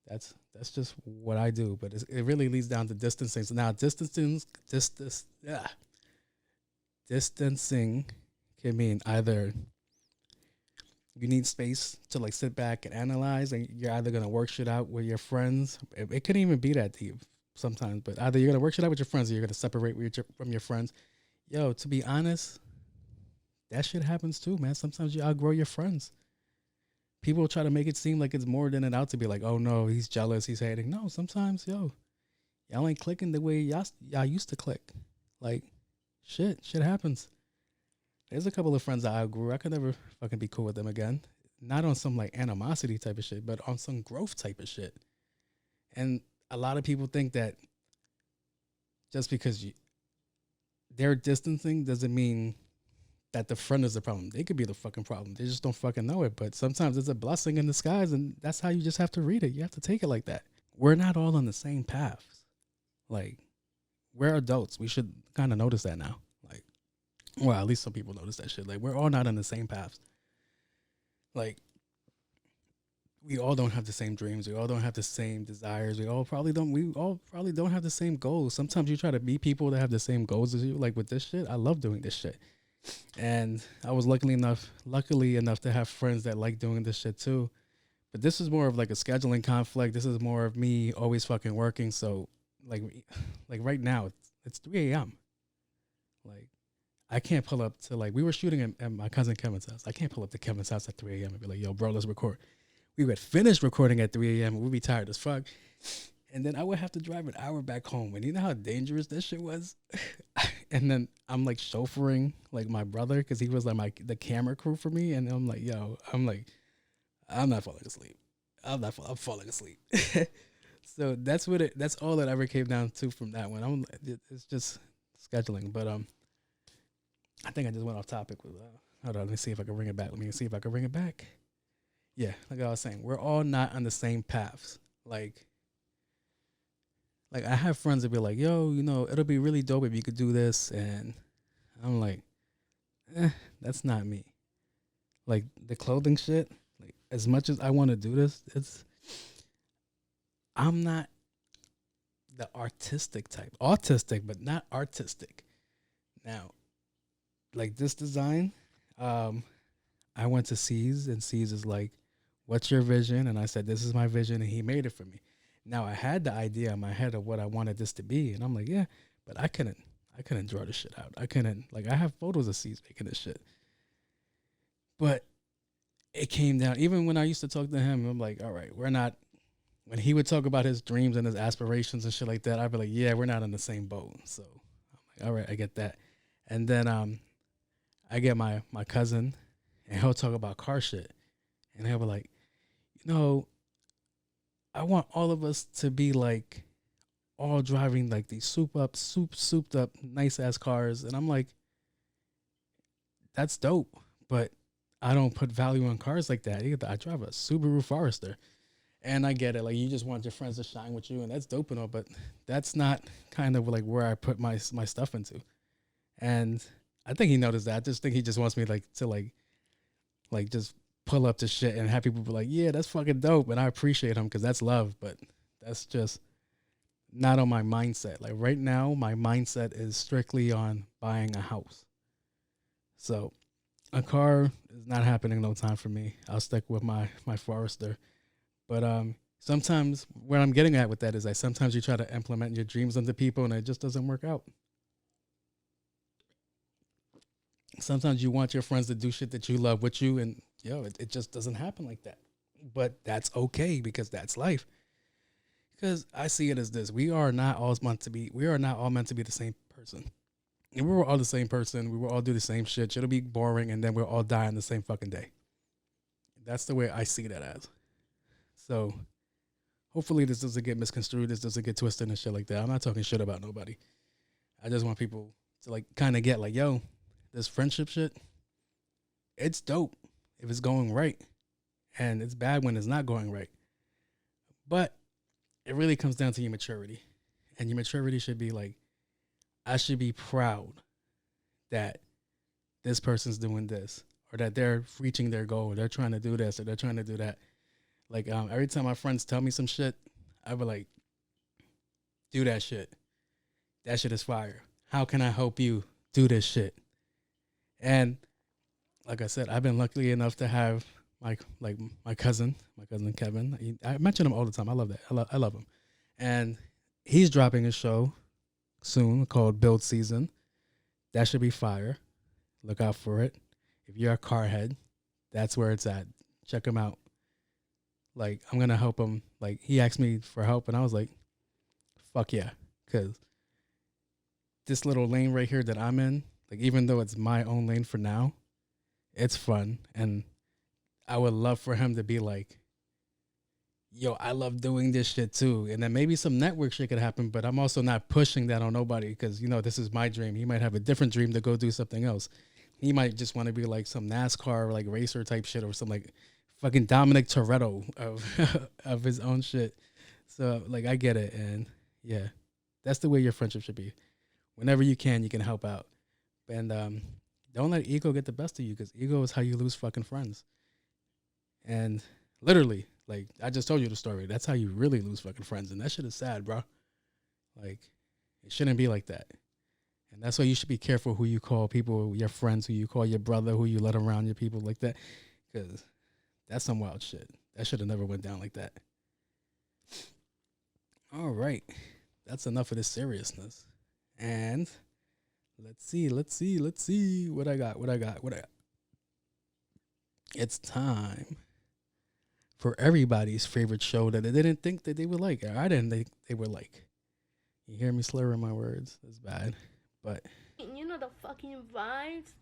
A: That's just what I do, but it really leads down to distancing. So now distancing can mean either you need space to like sit back and analyze, and you're either gonna work shit out with your friends. It couldn't even be that deep sometimes, but either you're gonna work shit out with your friends or you're gonna separate from your friends. Yo, to be honest, that shit happens too, man. Sometimes you outgrow your friends. People try to make it seem like it's more than it out to be. Like, oh no, he's jealous, he's hating. No, sometimes, y'all ain't clicking the way y'all used to click. Like, shit happens. There's a couple of friends I outgrew. I could never fucking be cool with them again. Not on some like animosity type of shit, but on some growth type of shit. And a lot of people think that just because they're distancing doesn't mean that the friend is the problem. They could be the fucking problem. They just don't fucking know it. But sometimes it's a blessing in disguise, and that's how you just have to read it. You have to take it like that. We're not all on the same paths. Like, we're adults. We should kind of notice that now. Like, well, at least some people notice that shit. Like, we're all not on the same paths. Like, we all don't have the same dreams. We all don't have the same desires. We all probably don't have the same goals. Sometimes you try to meet people that have the same goals as you. Like with this shit, I love doing this shit. And I was luckily enough to have friends that like doing this shit too. But this is more of like a scheduling conflict. This is more of me always fucking working. So like right now it's 3 a.m. Like I can't pull up to like, we were shooting at my cousin Kevin's house. I can't pull up to Kevin's house at 3 a.m. and be like, yo, bro, let's record. We would finish recording at 3 a.m. and we'd be tired as fuck. And then I would have to drive an hour back home. And you know how dangerous this shit was? And then I'm like chauffeuring like my brother because he was like the camera crew for me. And I'm like, I'm not falling asleep. I'm falling asleep. So that's all that ever came down to from that one. It's just scheduling. But I think I just went off topic with hold on, let me see if I can bring it back. Yeah, like I was saying, we're all not on the same paths. Like I have friends that be like, yo, it'll be really dope if you could do this. And I'm like, that's not me. Like the clothing shit, like as much as I want to do this, I'm not the artistic type. Autistic, but not artistic. Now, like this design, I went to C's and C's is like, what's your vision? And I said, this is my vision. And he made it for me. Now I had the idea in my head of what I wanted this to be. And I'm like, yeah, but I couldn't draw this shit out. I have photos of C's making this shit. But it came down, even when I used to talk to him, I'm like, all right, when he would talk about his dreams and his aspirations and shit like that, I'd be like, yeah, we're not in the same boat. So I'm like, all right, I get that. And then I get my cousin and he'll talk about car shit. And he'll be like, I want all of us to be like all driving like these souped up nice ass cars. And I'm like, that's dope, but I don't put value on cars like that either. I drive a Subaru Forester, and I get it. Like you just want your friends to shine with you, and that's dope and all, but that's not kind of like where I put my stuff into. And I think he noticed that. I just think he just wants me to just pull up to shit and have people be like, yeah, that's fucking dope. And I appreciate him because that's love, but that's just not on my mindset. Like right now, my mindset is strictly on buying a house. So a car is not happening no time for me. I'll stick with my Forester. But sometimes what I'm getting at with that is that sometimes you try to implement your dreams onto people and it just doesn't work out. Sometimes you want your friends to do shit that you love with you, and it just doesn't happen like that. But that's okay because that's life. Because I see it as this: we are not all meant to be the same person. If we were all the same person, we will all do the same shit. It'll be boring, and then we'll all die on the same fucking day. That's the way I see that as. So, hopefully, this doesn't get misconstrued. This doesn't get twisted and shit like that. I'm not talking shit about nobody. I just want people to like kind of get like, yo, this friendship shit, it's dope if it's going right, and it's bad when it's not going right. But it really comes down to your maturity, and your maturity should be like, I should be proud that this person's doing this, or that they're reaching their goal, or they're trying to do this, or they're trying to do that. Like every time my friends tell me some shit, I be like, do that shit. That shit is fire. How can I help you do this shit? And like I said, I've been lucky enough to have my cousin Kevin. I mention him all the time. I love that. I love him. And he's dropping a show soon called Build Season. That should be fire. Look out for it. If you're a car head, that's where it's at. Check him out. Like, I'm going to help him. Like, he asked me for help, and I was like, fuck yeah. Because this little lane right here that I'm in, like, even though it's my own lane for now, it's fun. And I would love for him to be like, yo, I love doing this shit too. And then maybe some network shit could happen, but I'm also not pushing that on nobody because, this is my dream. He might have a different dream to go do something else. He might just want to be like some NASCAR, like racer type shit or some like fucking Dominic Toretto of his own shit. So, like, I get it. And yeah, that's the way your friendship should be. Whenever you can help out. And don't let ego get the best of you because ego is how you lose fucking friends. And literally, like, I just told you the story. That's how you really lose fucking friends. And that shit is sad, bro. Like, it shouldn't be like that. And that's why you should be careful who you call people, your friends, who you call your brother, who you let around your people like that. Because that's some wild shit. That should have never went down like that. All right. That's enough of this seriousness. And let's see what I got. It's time for everybody's favorite show that they didn't think that they would like. I didn't think they would like. You hear me slurring my words? It's bad. But
E: You know the fucking vibes.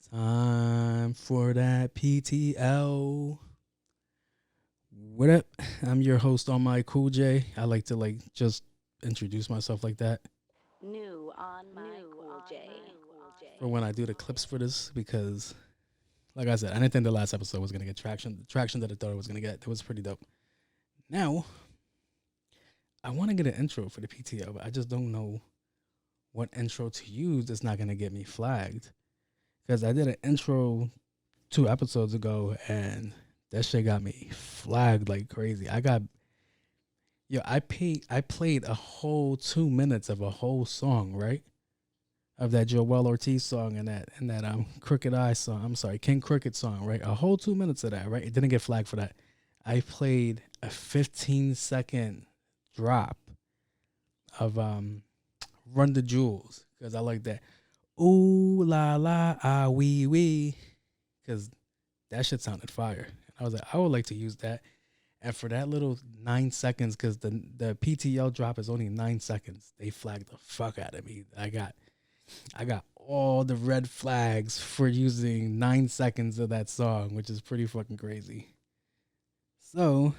A: time for that PTL. What up? I'm your host on my Cool J. I like to like just introduce myself like that.
B: New on my Cool J.
A: For when I do the clips for this, because like I said, I didn't think the last episode was gonna get traction. The traction that I thought it was gonna get, it was pretty dope. Now, I want to get an intro for the PTO, but I just don't know what intro to use that's not gonna get me flagged. Because I did an intro 2 episodes ago, and that shit got me flagged like crazy. I played a whole 2 minutes of a whole song, right? Of that Joel Ortiz song and that Crooked Eye song. I'm sorry, King Crooked song, right? A whole 2 minutes of that, right? It didn't get flagged for that. I played a 15-second drop of Run the Jewels because I like that. Ooh la la ah wee wee, because that shit sounded fire. I was like, I would like to use that. And for that little 9 seconds, because the PTL drop is only 9 seconds, they flagged the fuck out of me. I got all the red flags for using 9 seconds of that song, which is pretty fucking crazy. So,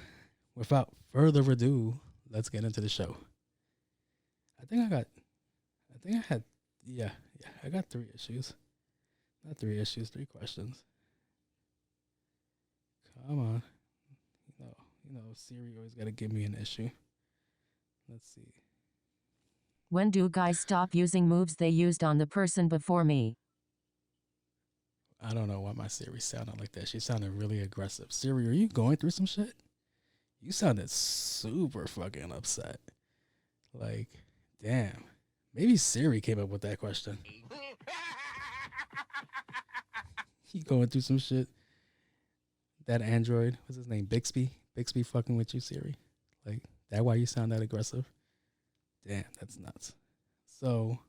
A: without further ado, let's get into the show. I got 3 issues. Not 3 issues, 3 questions. Come on. You know, Siri always got to give me an issue. Let's see.
H: When do guys stop using moves they used on the person before me?
A: I don't know why my Siri sounded like that. She sounded really aggressive. Siri, are you going through some shit? You sounded super fucking upset. Like, damn. Maybe Siri came up with that question. You going through some shit? That Android, what's his name? Bixby? Bixby fucking with you, Siri? Like, that why you sound that aggressive? Damn, that's nuts. So,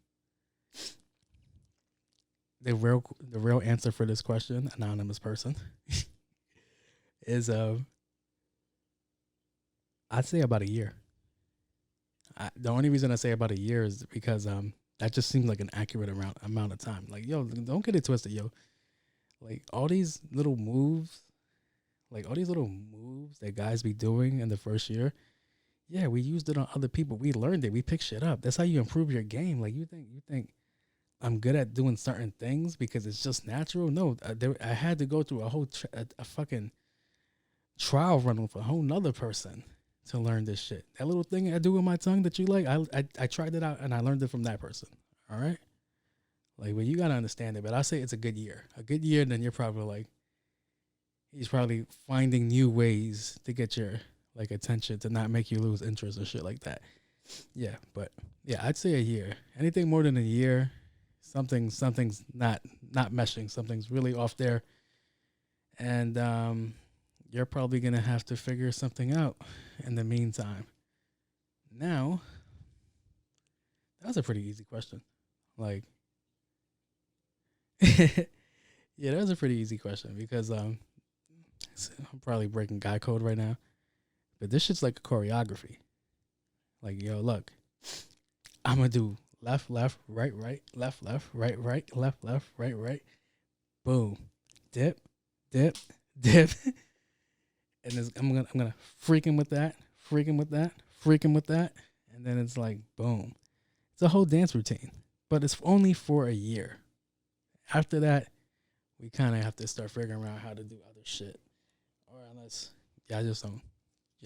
A: the real answer for this question, anonymous person, is I'd say about a year. The only reason I say about a year is because that just seems like an accurate amount of time. Like, yo, don't get it twisted, yo. Like, all these little moves that guys be doing in the first year, yeah, we used it on other people. We learned it. We picked shit up. That's how you improve your game. Like, you think I'm good at doing certain things because it's just natural? No, I had to go through a whole a fucking trial run with a whole nother person to learn this shit. That little thing I do with my tongue that you like, I tried it out and I learned it from that person. All right? Like, well, you got to understand it. But I say it's a good year. A good year, then you're probably like, he's probably finding new ways to get your like attention to not make you lose interest or shit like that. Yeah, but yeah, I'd say a year. Anything more than a year, something's not meshing. Something's really off there. And you're probably going to have to figure something out in the meantime. Now, that was a pretty easy question. Like, yeah, that was a pretty easy question because I'm probably breaking guy code right now. But this shit's like a choreography. Like, yo, look, I'm going to do left, left, right, right, left, left, right, right, left, left, right, right. Boom. Dip, dip, dip. And I'm gonna freak him with that, freak him with that, freak him with that. And then it's like, boom. It's a whole dance routine. But it's only for a year. After that, we kind of have to start figuring out how to do other shit. Or unless, y'all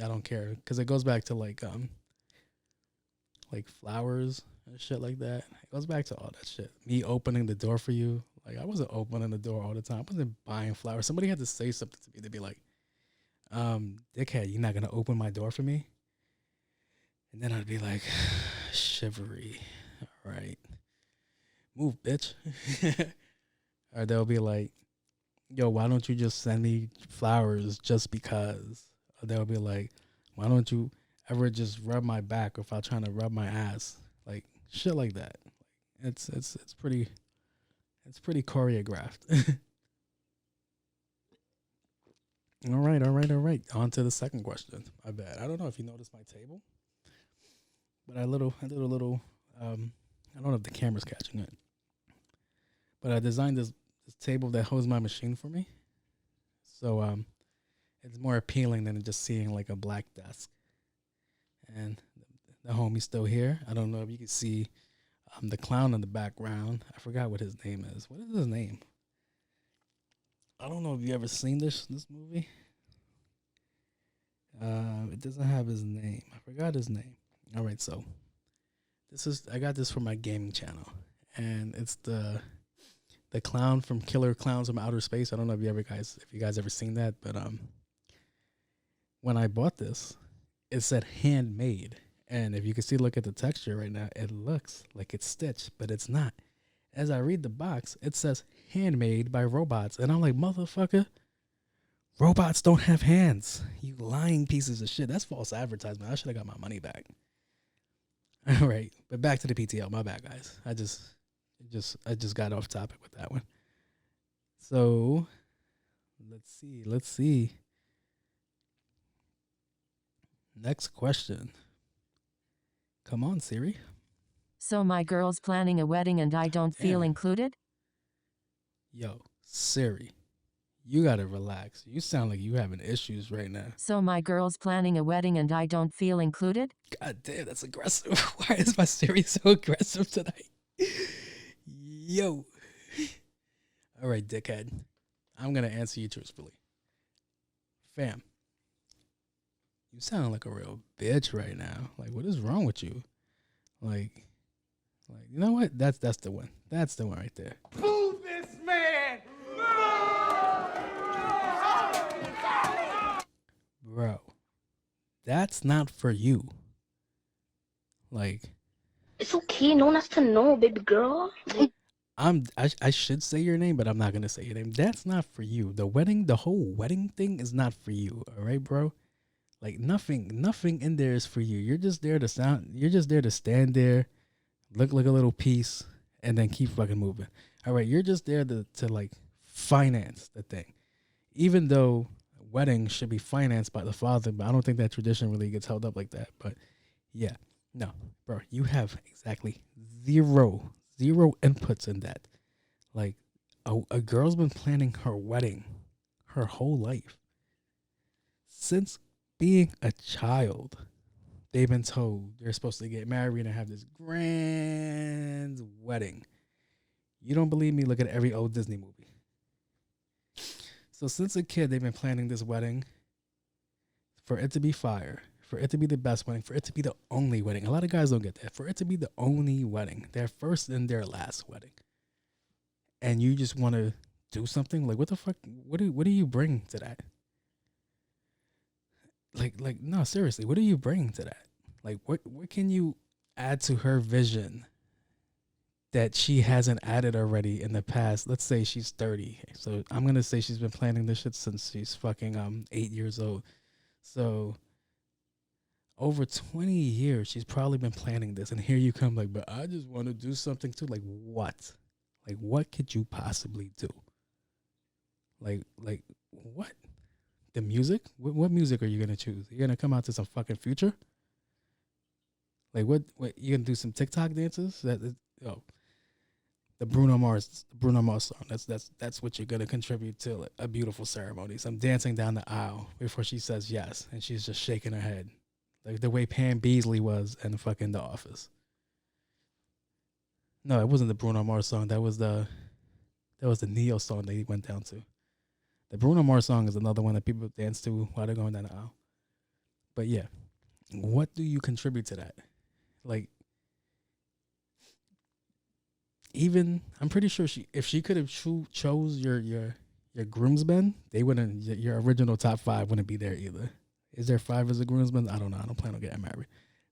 A: don't care. Because it goes back to like flowers and shit like that. It goes back to all that shit. Me opening the door for you. Like, I wasn't opening the door all the time. I wasn't buying flowers. Somebody had to say something to me. They'd be like, dickhead, you're not going to open my door for me? And then I'd be like, shivery. All right. Move, bitch. Or they'll be like, yo, why don't you just send me flowers just because? Or they'll be like, why don't you ever just rub my back if I'm trying to rub my ass? Like, shit like that. It's pretty choreographed. All right. On to the second question. My bad. I don't know if you noticed my table, but I did a little. I don't know if the camera's catching it, but I designed this table that holds my machine for me, so it's more appealing than just seeing like a black desk. And the homie's still here. I don't know if you can see the clown in the background. I forgot what his name is. What is his name? I don't know if you ever seen this movie. It doesn't have his name. I forgot his name. All right, so I got this for my gaming channel, and it's the clown from Killer Clowns from Outer Space. I don't know if you guys ever seen that, but when I bought this, it said handmade, and if you can see, look at the texture right now, it looks like it's stitched, but it's not. As I read the box, it says handmade by robots. And I'm like, motherfucker, robots don't have hands. You lying pieces of shit. That's false advertisement. I should have got my money back. All right. But back to the PTL. My bad, guys. I just got off topic with that one. So let's see. Next question. Come on, Siri.
H: So my girl's planning a wedding and I don't feel included?
A: Yo, Siri, you gotta relax. You sound like you having issues right now.
H: So my girl's planning a wedding and I don't feel included?
A: God damn, that's aggressive. Why is my Siri so aggressive tonight? Yo. All right, dickhead. I'm gonna answer you truthfully. Fam, you sound like a real bitch right now. Like, what is wrong with you? Like, you know what? That's the one. That's the one right there.
C: Boo this man!
A: Bro, that's not for you. Like,
E: It's okay, no one has to know, baby girl.
A: I should say your name, but I'm not gonna say your name. That's not for you. The whole wedding thing is not for you. All right, bro. Like nothing in there is for you. You're just there to sound. You're just there to stand there, look like a little piece, and then keep fucking moving. All right, you're just there to like finance the thing, even though weddings should be financed by the father. But I don't think that tradition really gets held up like that. But yeah, no, bro, you have exactly zero inputs in that. Like a girl's been planning her wedding her whole life since being a child. They've been told they're supposed to get married and have this grand wedding. You don't believe me? Look at every old Disney movie. So since a kid, they've been planning this wedding for it to be fire, for it to be the best wedding, for it to be the only wedding. A lot of guys don't get that. For it to be the only wedding, their first and their last wedding. And you just want to do something? Like, what the fuck? What do you bring to that? Like, no, seriously, what do you bring to that? Like, what can you add to her vision that she hasn't added already in the past? Let's say she's 30. So I'm going to say she's been planning this shit since she's fucking 8 years old. So over 20 years, she's probably been planning this. And here you come like, but I just want to do something too. Like what? Like what could you possibly do? Like what? The music? What music are you going to choose? You're going to come out to some fucking Future? Like what you going to do some TikTok dances? The Bruno Mars song. That's what you're going to contribute to like, a beautiful ceremony. Some dancing down the aisle before she says yes and she's just shaking her head. Like the way Pam Beasley was in fucking The Office. No, it wasn't the Bruno Mars song. That was the Neo song that he went down to. The Bruno Mars song is another one that people dance to while they're going down the aisle. But yeah, what do you contribute to that? Like, even I'm pretty sure if she could have chose your groomsmen, they wouldn't. Your original top 5 wouldn't be there either. Is there 5 as a groomsman? I don't know. I don't plan on getting married.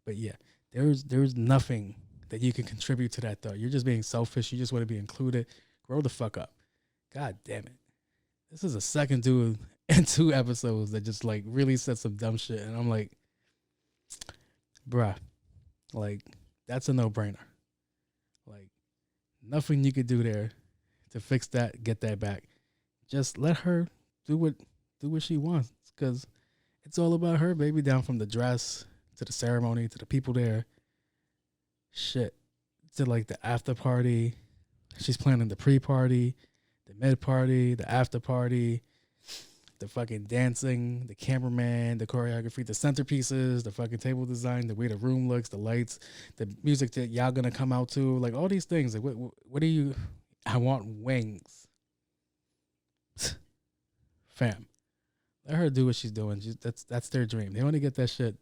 A: But yeah, there's nothing that you can contribute to that though. You're just being selfish. You just want to be included. Grow the fuck up. God damn it. This is a second dude and 2 episodes that just like really said some dumb shit. And I'm like, bruh, like that's a no-brainer. Like nothing you could do there to fix that, get that back. Just let her do what she wants. Because it's all about her, baby, down from the dress to the ceremony to the people there. Shit. To like the after party. She's planning the pre-party, the mid-party, the after-party, the fucking dancing, the cameraman, the choreography, the centerpieces, the fucking table design, the way the room looks, the lights, the music that y'all gonna come out to, like all these things. Like, what do you? I want wings, fam. Let her do what she's doing. That's their dream. They only get that shit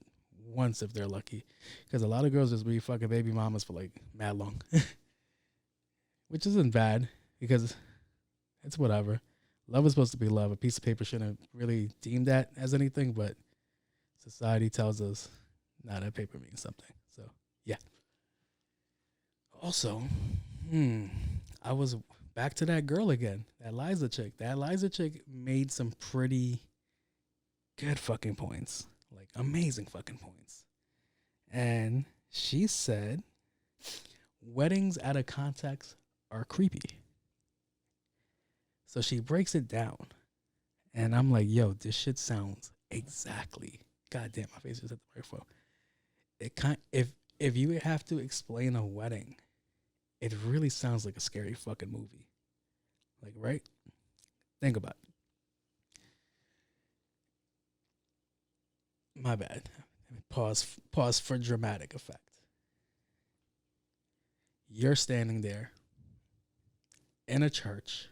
A: once if they're lucky, because a lot of girls just be fucking baby mamas for like mad long, which isn't bad because it's whatever. Love is supposed to be love. A piece of paper shouldn't really deem that as anything, but society tells us, nah, that paper means something. So, yeah. Also, I was back to that girl again, that Liza chick. That Liza chick made some pretty good fucking points, like amazing fucking points. And she said, weddings out of context are creepy. So she breaks it down, and I'm like, yo, this shit sounds exactly. God damn, my face is at the microphone. If you have to explain a wedding, it really sounds like a scary fucking movie. Like, right? Think about it. My bad. Pause for dramatic effect. You're standing there in a church,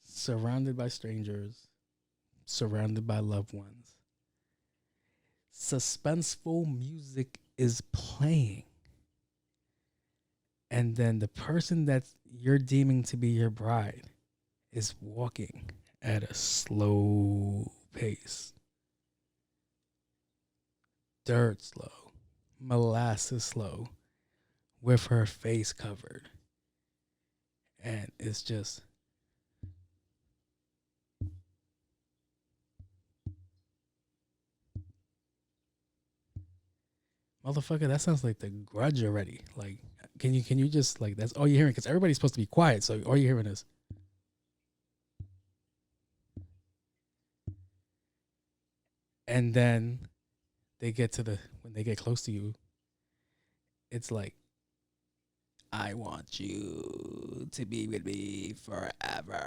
A: surrounded by strangers, surrounded by loved ones. Suspenseful music is playing. And then the person that you're deeming to be your bride is walking at a slow pace. Dirt slow, molasses slow, with her face covered. And it's just... motherfucker, that sounds like The Grudge already. Like, can you just like that's all you're hearing? Because everybody's supposed to be quiet, so all you're hearing is. And then they get to when they get close to you, it's like, I want you to be with me forever.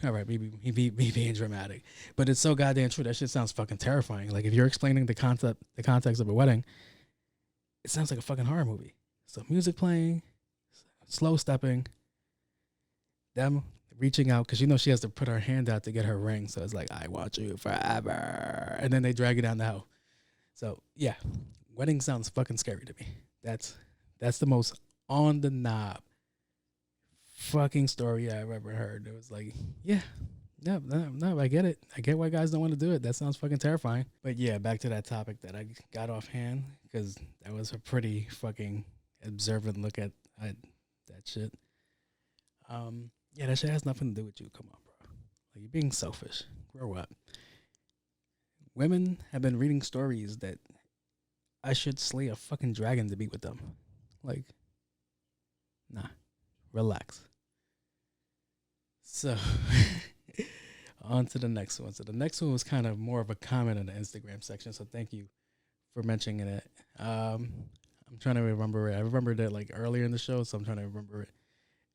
A: All right, maybe being dramatic, but it's so goddamn true. That shit sounds fucking terrifying. Like if you're explaining the context of a wedding, it sounds like a fucking horror movie. So music playing, slow stepping, them reaching out because she has to put her hand out to get her ring. So it's like, I want you forever, and then they drag you down the aisle. So yeah, wedding sounds fucking scary to me. That's the most on the knob fucking story I've ever heard. It was like, yeah, no, I get it. I get why guys don't want to do it. That sounds fucking terrifying. But yeah, back to that topic that I got offhand because that was a pretty fucking observant look at that shit. Yeah, that shit has nothing to do with you. Come on, bro. Like, you're being selfish. Grow up. Women have been reading stories that I should slay a fucking dragon to be with them. Like, nah. Relax. So, on to the next one. So, the next one was kind of more of a comment in the Instagram section. So, thank you for mentioning it. I'm trying to remember it. I remembered it like earlier in the show, so I'm trying to remember it.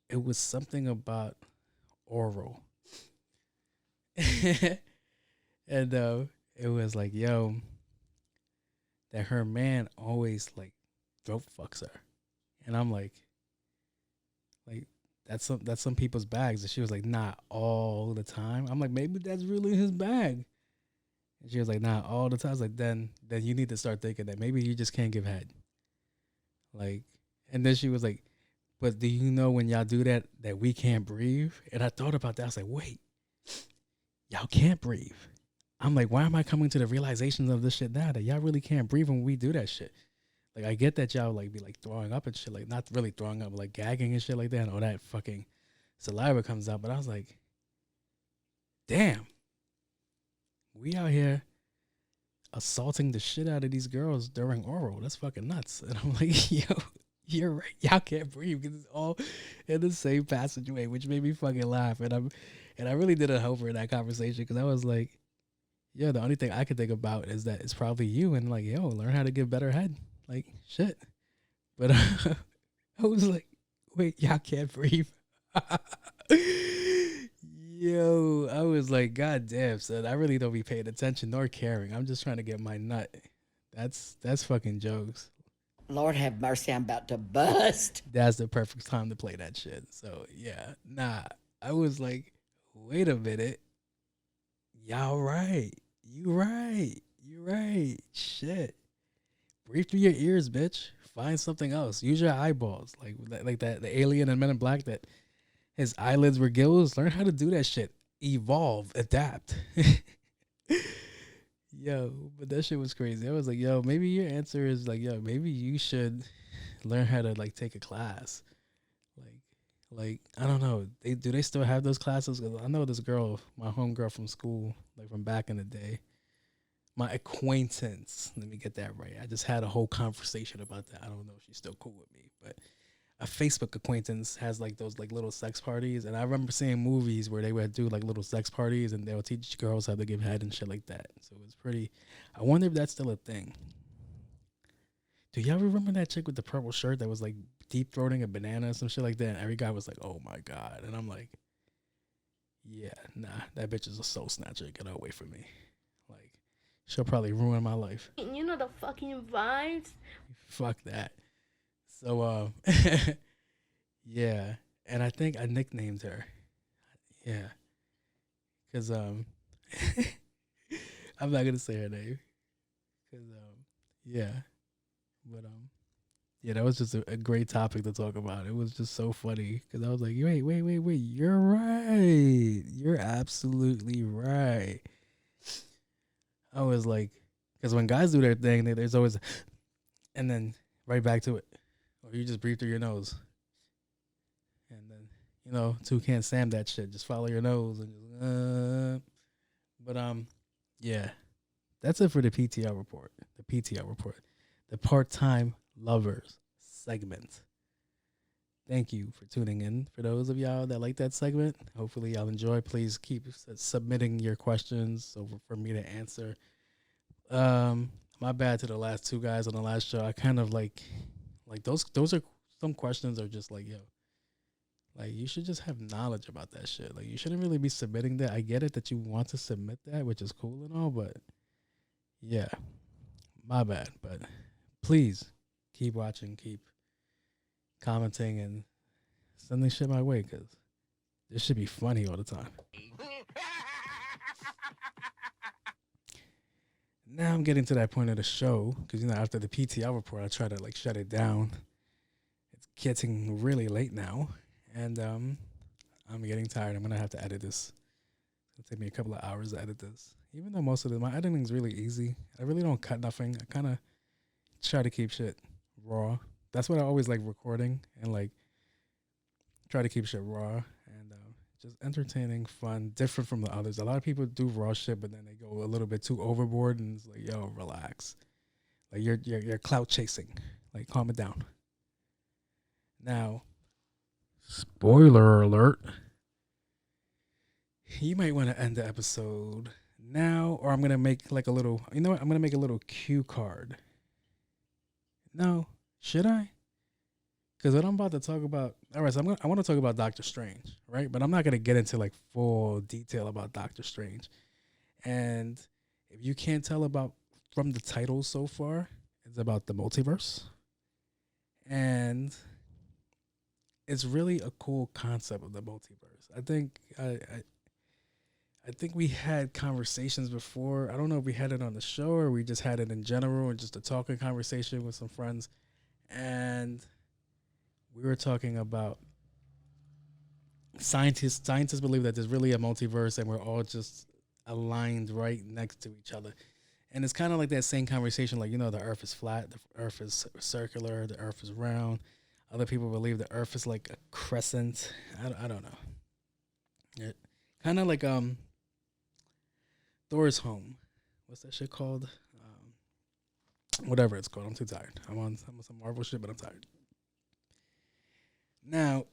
A: It was something about oral. And it was like, yo, that her man always like throat fucks her. And I'm like that's some people's bags. And she was like, not all the time. I'm like, maybe that's really his bag. And she was like, not all the time. I was like, then you need to start thinking that maybe you just can't give head. Like, and then she was like, but do you know when y'all do that we can't breathe? And I thought about that. I was like, wait, y'all can't breathe. I'm like, why am I coming to the realization of this shit now that y'all really can't breathe when we do that shit? Like, I get that y'all like be like throwing up and shit, like not really throwing up, but like gagging and shit like that, and all that fucking saliva comes out. But I was like, damn, we out here assaulting the shit out of these girls during oral. That's fucking nuts. And I'm like, yo, you're right. Y'all can't breathe because it's all in the same passageway, which made me fucking laugh. And I really didn't help her in that conversation because I was like, yeah, the only thing I could think about is that it's probably you, and like, yo, learn how to give better head. Like, shit. But I was like, wait, y'all can't breathe. Yo, I was like, God damn, son, I really don't be paying attention nor caring. I'm just trying to get my nut. That's fucking jokes.
G: Lord have mercy, I'm about to bust.
A: That's the perfect time to play that shit. So, yeah, nah. I was like, wait a minute. Y'all right. You right. Shit. Breathe through your ears, bitch. Find something else. Use your eyeballs. Like that the alien in Men in Black that his eyelids were gills. Learn how to do that shit. Evolve. Adapt. Yo, but that shit was crazy. I was like, yo, maybe your answer is like, yo, maybe you should learn how to like take a class. Like I don't know. Do they still have those classes? 'Cause I know this girl, my homegirl from school, like from back in the day. My acquaintance, let me get that right. I just had a whole conversation about that. I don't know if she's still cool with me, but a Facebook acquaintance has like those like little sex parties. And I remember seeing movies where they would do like little sex parties and they would teach girls how to give head and shit like that. So it was pretty, I wonder if that's still a thing. Do y'all remember that chick with the purple shirt that was like deep throating a banana or some shit like that? And every guy was like, oh my God. And I'm like, yeah, nah, that bitch is a soul snatcher. Get away from me. Like, she'll probably ruin my life.
E: You know the fucking vibes.
A: Fuck that. So, yeah. And I think I nicknamed her. Yeah. Because, I'm not going to say her name. Because, yeah. But, yeah, that was just a great topic to talk about. It was just so funny. Because I was like, wait. You're right. You're absolutely right. I was like, because when guys do their thing, there's always, and then right back to it. Or you just breathe through your nose. And then, two can't Sam that shit. Just follow your nose. And just, yeah. That's it for the PTL report. The part-time lovers segment. Thank you for tuning in. For those of y'all that like that segment, hopefully y'all enjoy. Please keep submitting your questions so for me to answer. My bad to the last two guys on the last show. I kind of like those are some questions are just like, yo, like you should just have knowledge about that shit. Like you shouldn't really be submitting that. I get it that you want to submit that, which is cool and all, but yeah, my bad. But please keep watching, keep commenting, and sending shit my way because this should be funny all the time. Now I'm getting to that point of the show because, you know, after the PTL report, I try to like shut it down. It's getting really late now, and I'm getting tired. I'm gonna have to edit this. It'll take me a couple of hours to edit this. Even though most of my editing is really easy, I really don't cut nothing. I kind of try to keep shit raw. That's what I always like recording, and like try to keep shit raw and just entertaining, fun, different from the others. A lot of people do raw shit, but then they go a little bit too overboard, and it's like, yo, relax. Like you're clout chasing. Like calm it down. Now, spoiler alert. You might want to end the episode now, or I'm gonna make like a little. You know what? I'm gonna make a little cue card. No, should I? Because what I'm about to talk about, all right, so I want to talk about Doctor Strange, right? But I'm not going to get into like full detail about Doctor Strange. And if you can't tell about from the title so far, it's about the multiverse. And it's really a cool concept of the multiverse. I think I think we had conversations before. I don't know if we had it on the show or we just had it in general or just a talking conversation with some friends. And we were talking about scientists believe that there's really a multiverse and we're all just aligned right next to each other. And it's kind of like that same conversation, like, you know, the earth is flat, the earth is circular, the earth is round. Other people believe the earth is like a crescent. I don't know. Kind of like Thor's home. What's that shit called? Whatever it's called. I'm too tired. I'm on some Marvel shit, but I'm tired. Now,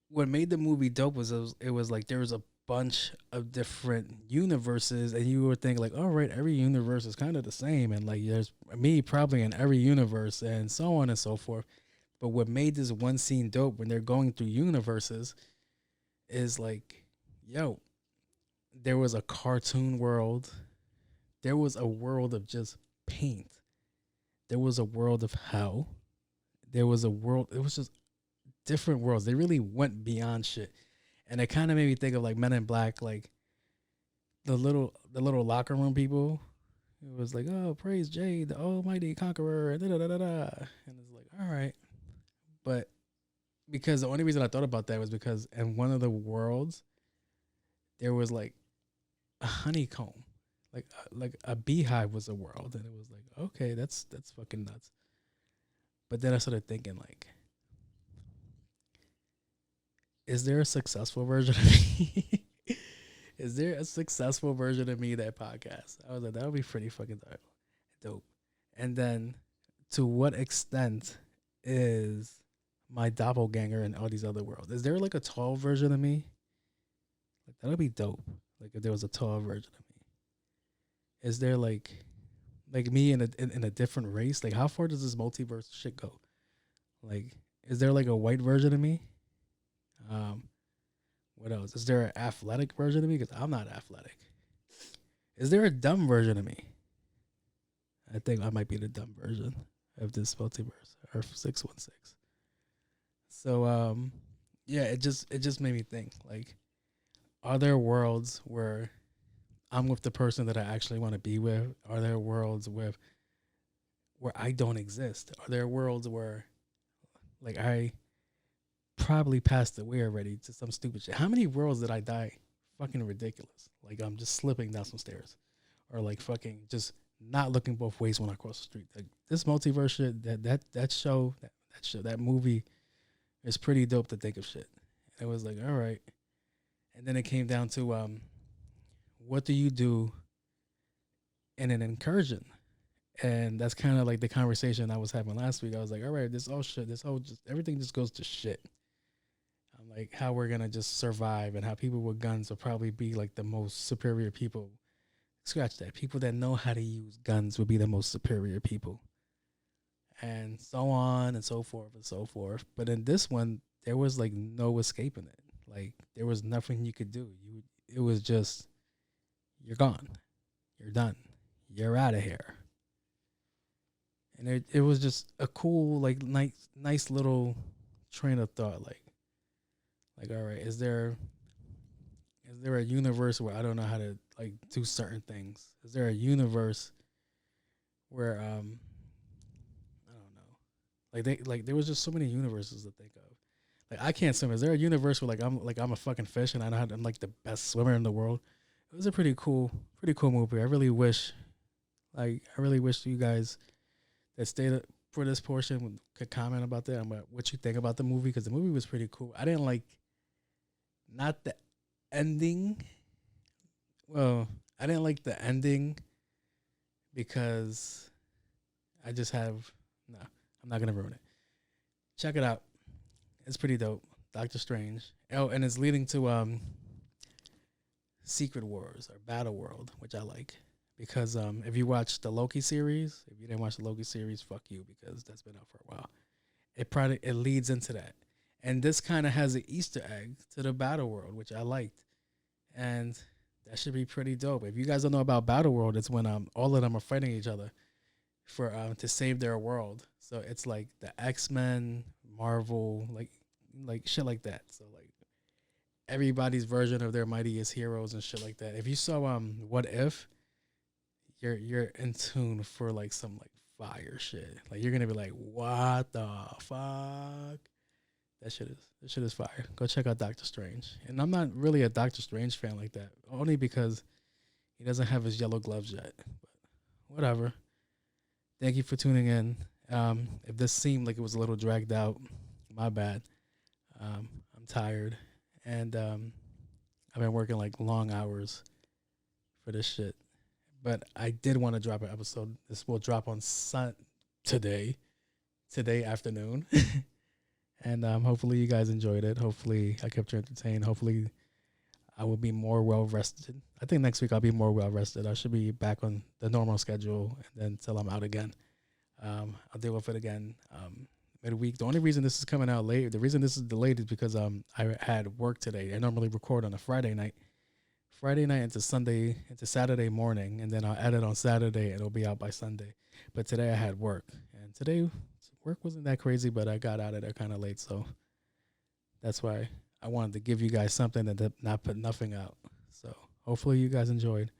A: what made the movie dope was it was like there was a bunch of different universes, and you would think like, all right, every universe is kind of the same, and like there's me probably in every universe, and so on and so forth. But what made this one scene dope when they're going through universes is like, yo, there was a cartoon world, there was a world of just paint, there was a world of hell. There was a world, it was just different worlds. They really went beyond shit. And it kind of made me think of like Men in Black, like the little locker room people. It was like, oh, praise Jade, the almighty conqueror, and and it's like, all right. But because the only reason I thought about that was because in one of the worlds, there was like a honeycomb. Like a beehive was a world. And it was like, okay, that's fucking nuts. But then I started thinking, like, is there a successful version of me? Is there a successful version of me that podcast? I was like, that would be pretty fucking dope. And then, to what extent is my doppelganger in all these other worlds? Is there like a tall version of me? Like, that would be dope. Like, if there was a tall version of me. Is there like me in a different race? Like, how far does this multiverse shit go? Like, is there like a white version of me? What else? Is there an athletic version of me? Because I'm not athletic. Is there a dumb version of me? I think I might be the dumb version of this multiverse, Earth 616. So, yeah, it just made me think, like, are there worlds where I'm with the person that I actually want to be with? Are there worlds where I don't exist? Are there worlds where, like, I probably passed away already to some stupid shit? How many worlds did I die? Fucking ridiculous. Like, I'm just slipping down some stairs, or like fucking just not looking both ways when I cross the street. Like, this multiverse shit, that movie is pretty dope to think of shit. It was like, all right. And then it came down to what do you do in an incursion. And that's kind of like the conversation I was having last week. I was like, all right, this all shit, this whole just everything just goes to shit. I'm like, how we're gonna just survive and how people with guns will probably be like the most superior people. Scratch that. People that know how to use guns would be the most superior people. And so on and so forth and so forth. But in this one, there was like no escaping it. Like there was nothing you could do. It was just, you're gone. You're done. You're out of here. And it was just a cool, like nice little train of thought. Like all right, is there a universe where I don't know how to like do certain things? Is there a universe where I don't know. Like there was just so many universes to think of. Like I can't swim. Is there a universe where I'm a fucking fish and I'm like the best swimmer in the world? It was a pretty cool movie. I really wish you guys that stayed for this portion could comment about that and what you think about the movie, because the movie was pretty cool. I didn't like not the ending. Well, I didn't like the ending because I just have I'm not gonna ruin it. Check it out. It's pretty dope. Doctor Strange. Oh, and it's leading to Secret Wars or Battle World, which I like. Because if you watch the Loki series, if you didn't watch the Loki series, fuck you, because that's been out for a while. It leads into that. And this kind of has an Easter egg to the Battle World, which I liked. And that should be pretty dope. If you guys don't know about Battle World, it's when all of them are fighting each other for to save their world. So it's like the X-Men, Marvel, like shit like that. So like everybody's version of their mightiest heroes and shit like that. If you saw What If, you're in tune for like some like fire shit. Like you're gonna be like, what the fuck? That shit is fire. Go check out Doctor Strange. And I'm not really a Doctor Strange fan like that, only because he doesn't have his yellow gloves yet. But whatever. Thank you for tuning in. If this seemed like it was a little dragged out, my bad. I'm tired, and I've been working like long hours for this shit. But I did want to drop an episode. This will drop on today afternoon. And hopefully you guys enjoyed it. Hopefully I kept you entertained. Hopefully I will be more well-rested. I think next week I'll be more well-rested. I should be back on the normal schedule and then till I'm out again. I'll deal with it again midweek. The only reason this is coming out late, the reason this is delayed is because I had work today. I normally record on a Friday night into Saturday morning, and then I'll edit on Saturday and it'll be out by Sunday. But today I had work, and today work wasn't that crazy, but I got out of there kind of late, so that's why I wanted to give you guys something and not put nothing out. So hopefully you guys enjoyed.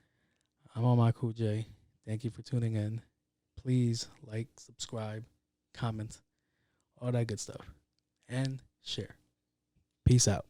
A: I'm on my Cool J. Thank you for tuning in. Please like, subscribe, comment, all that good stuff, and share. Peace out.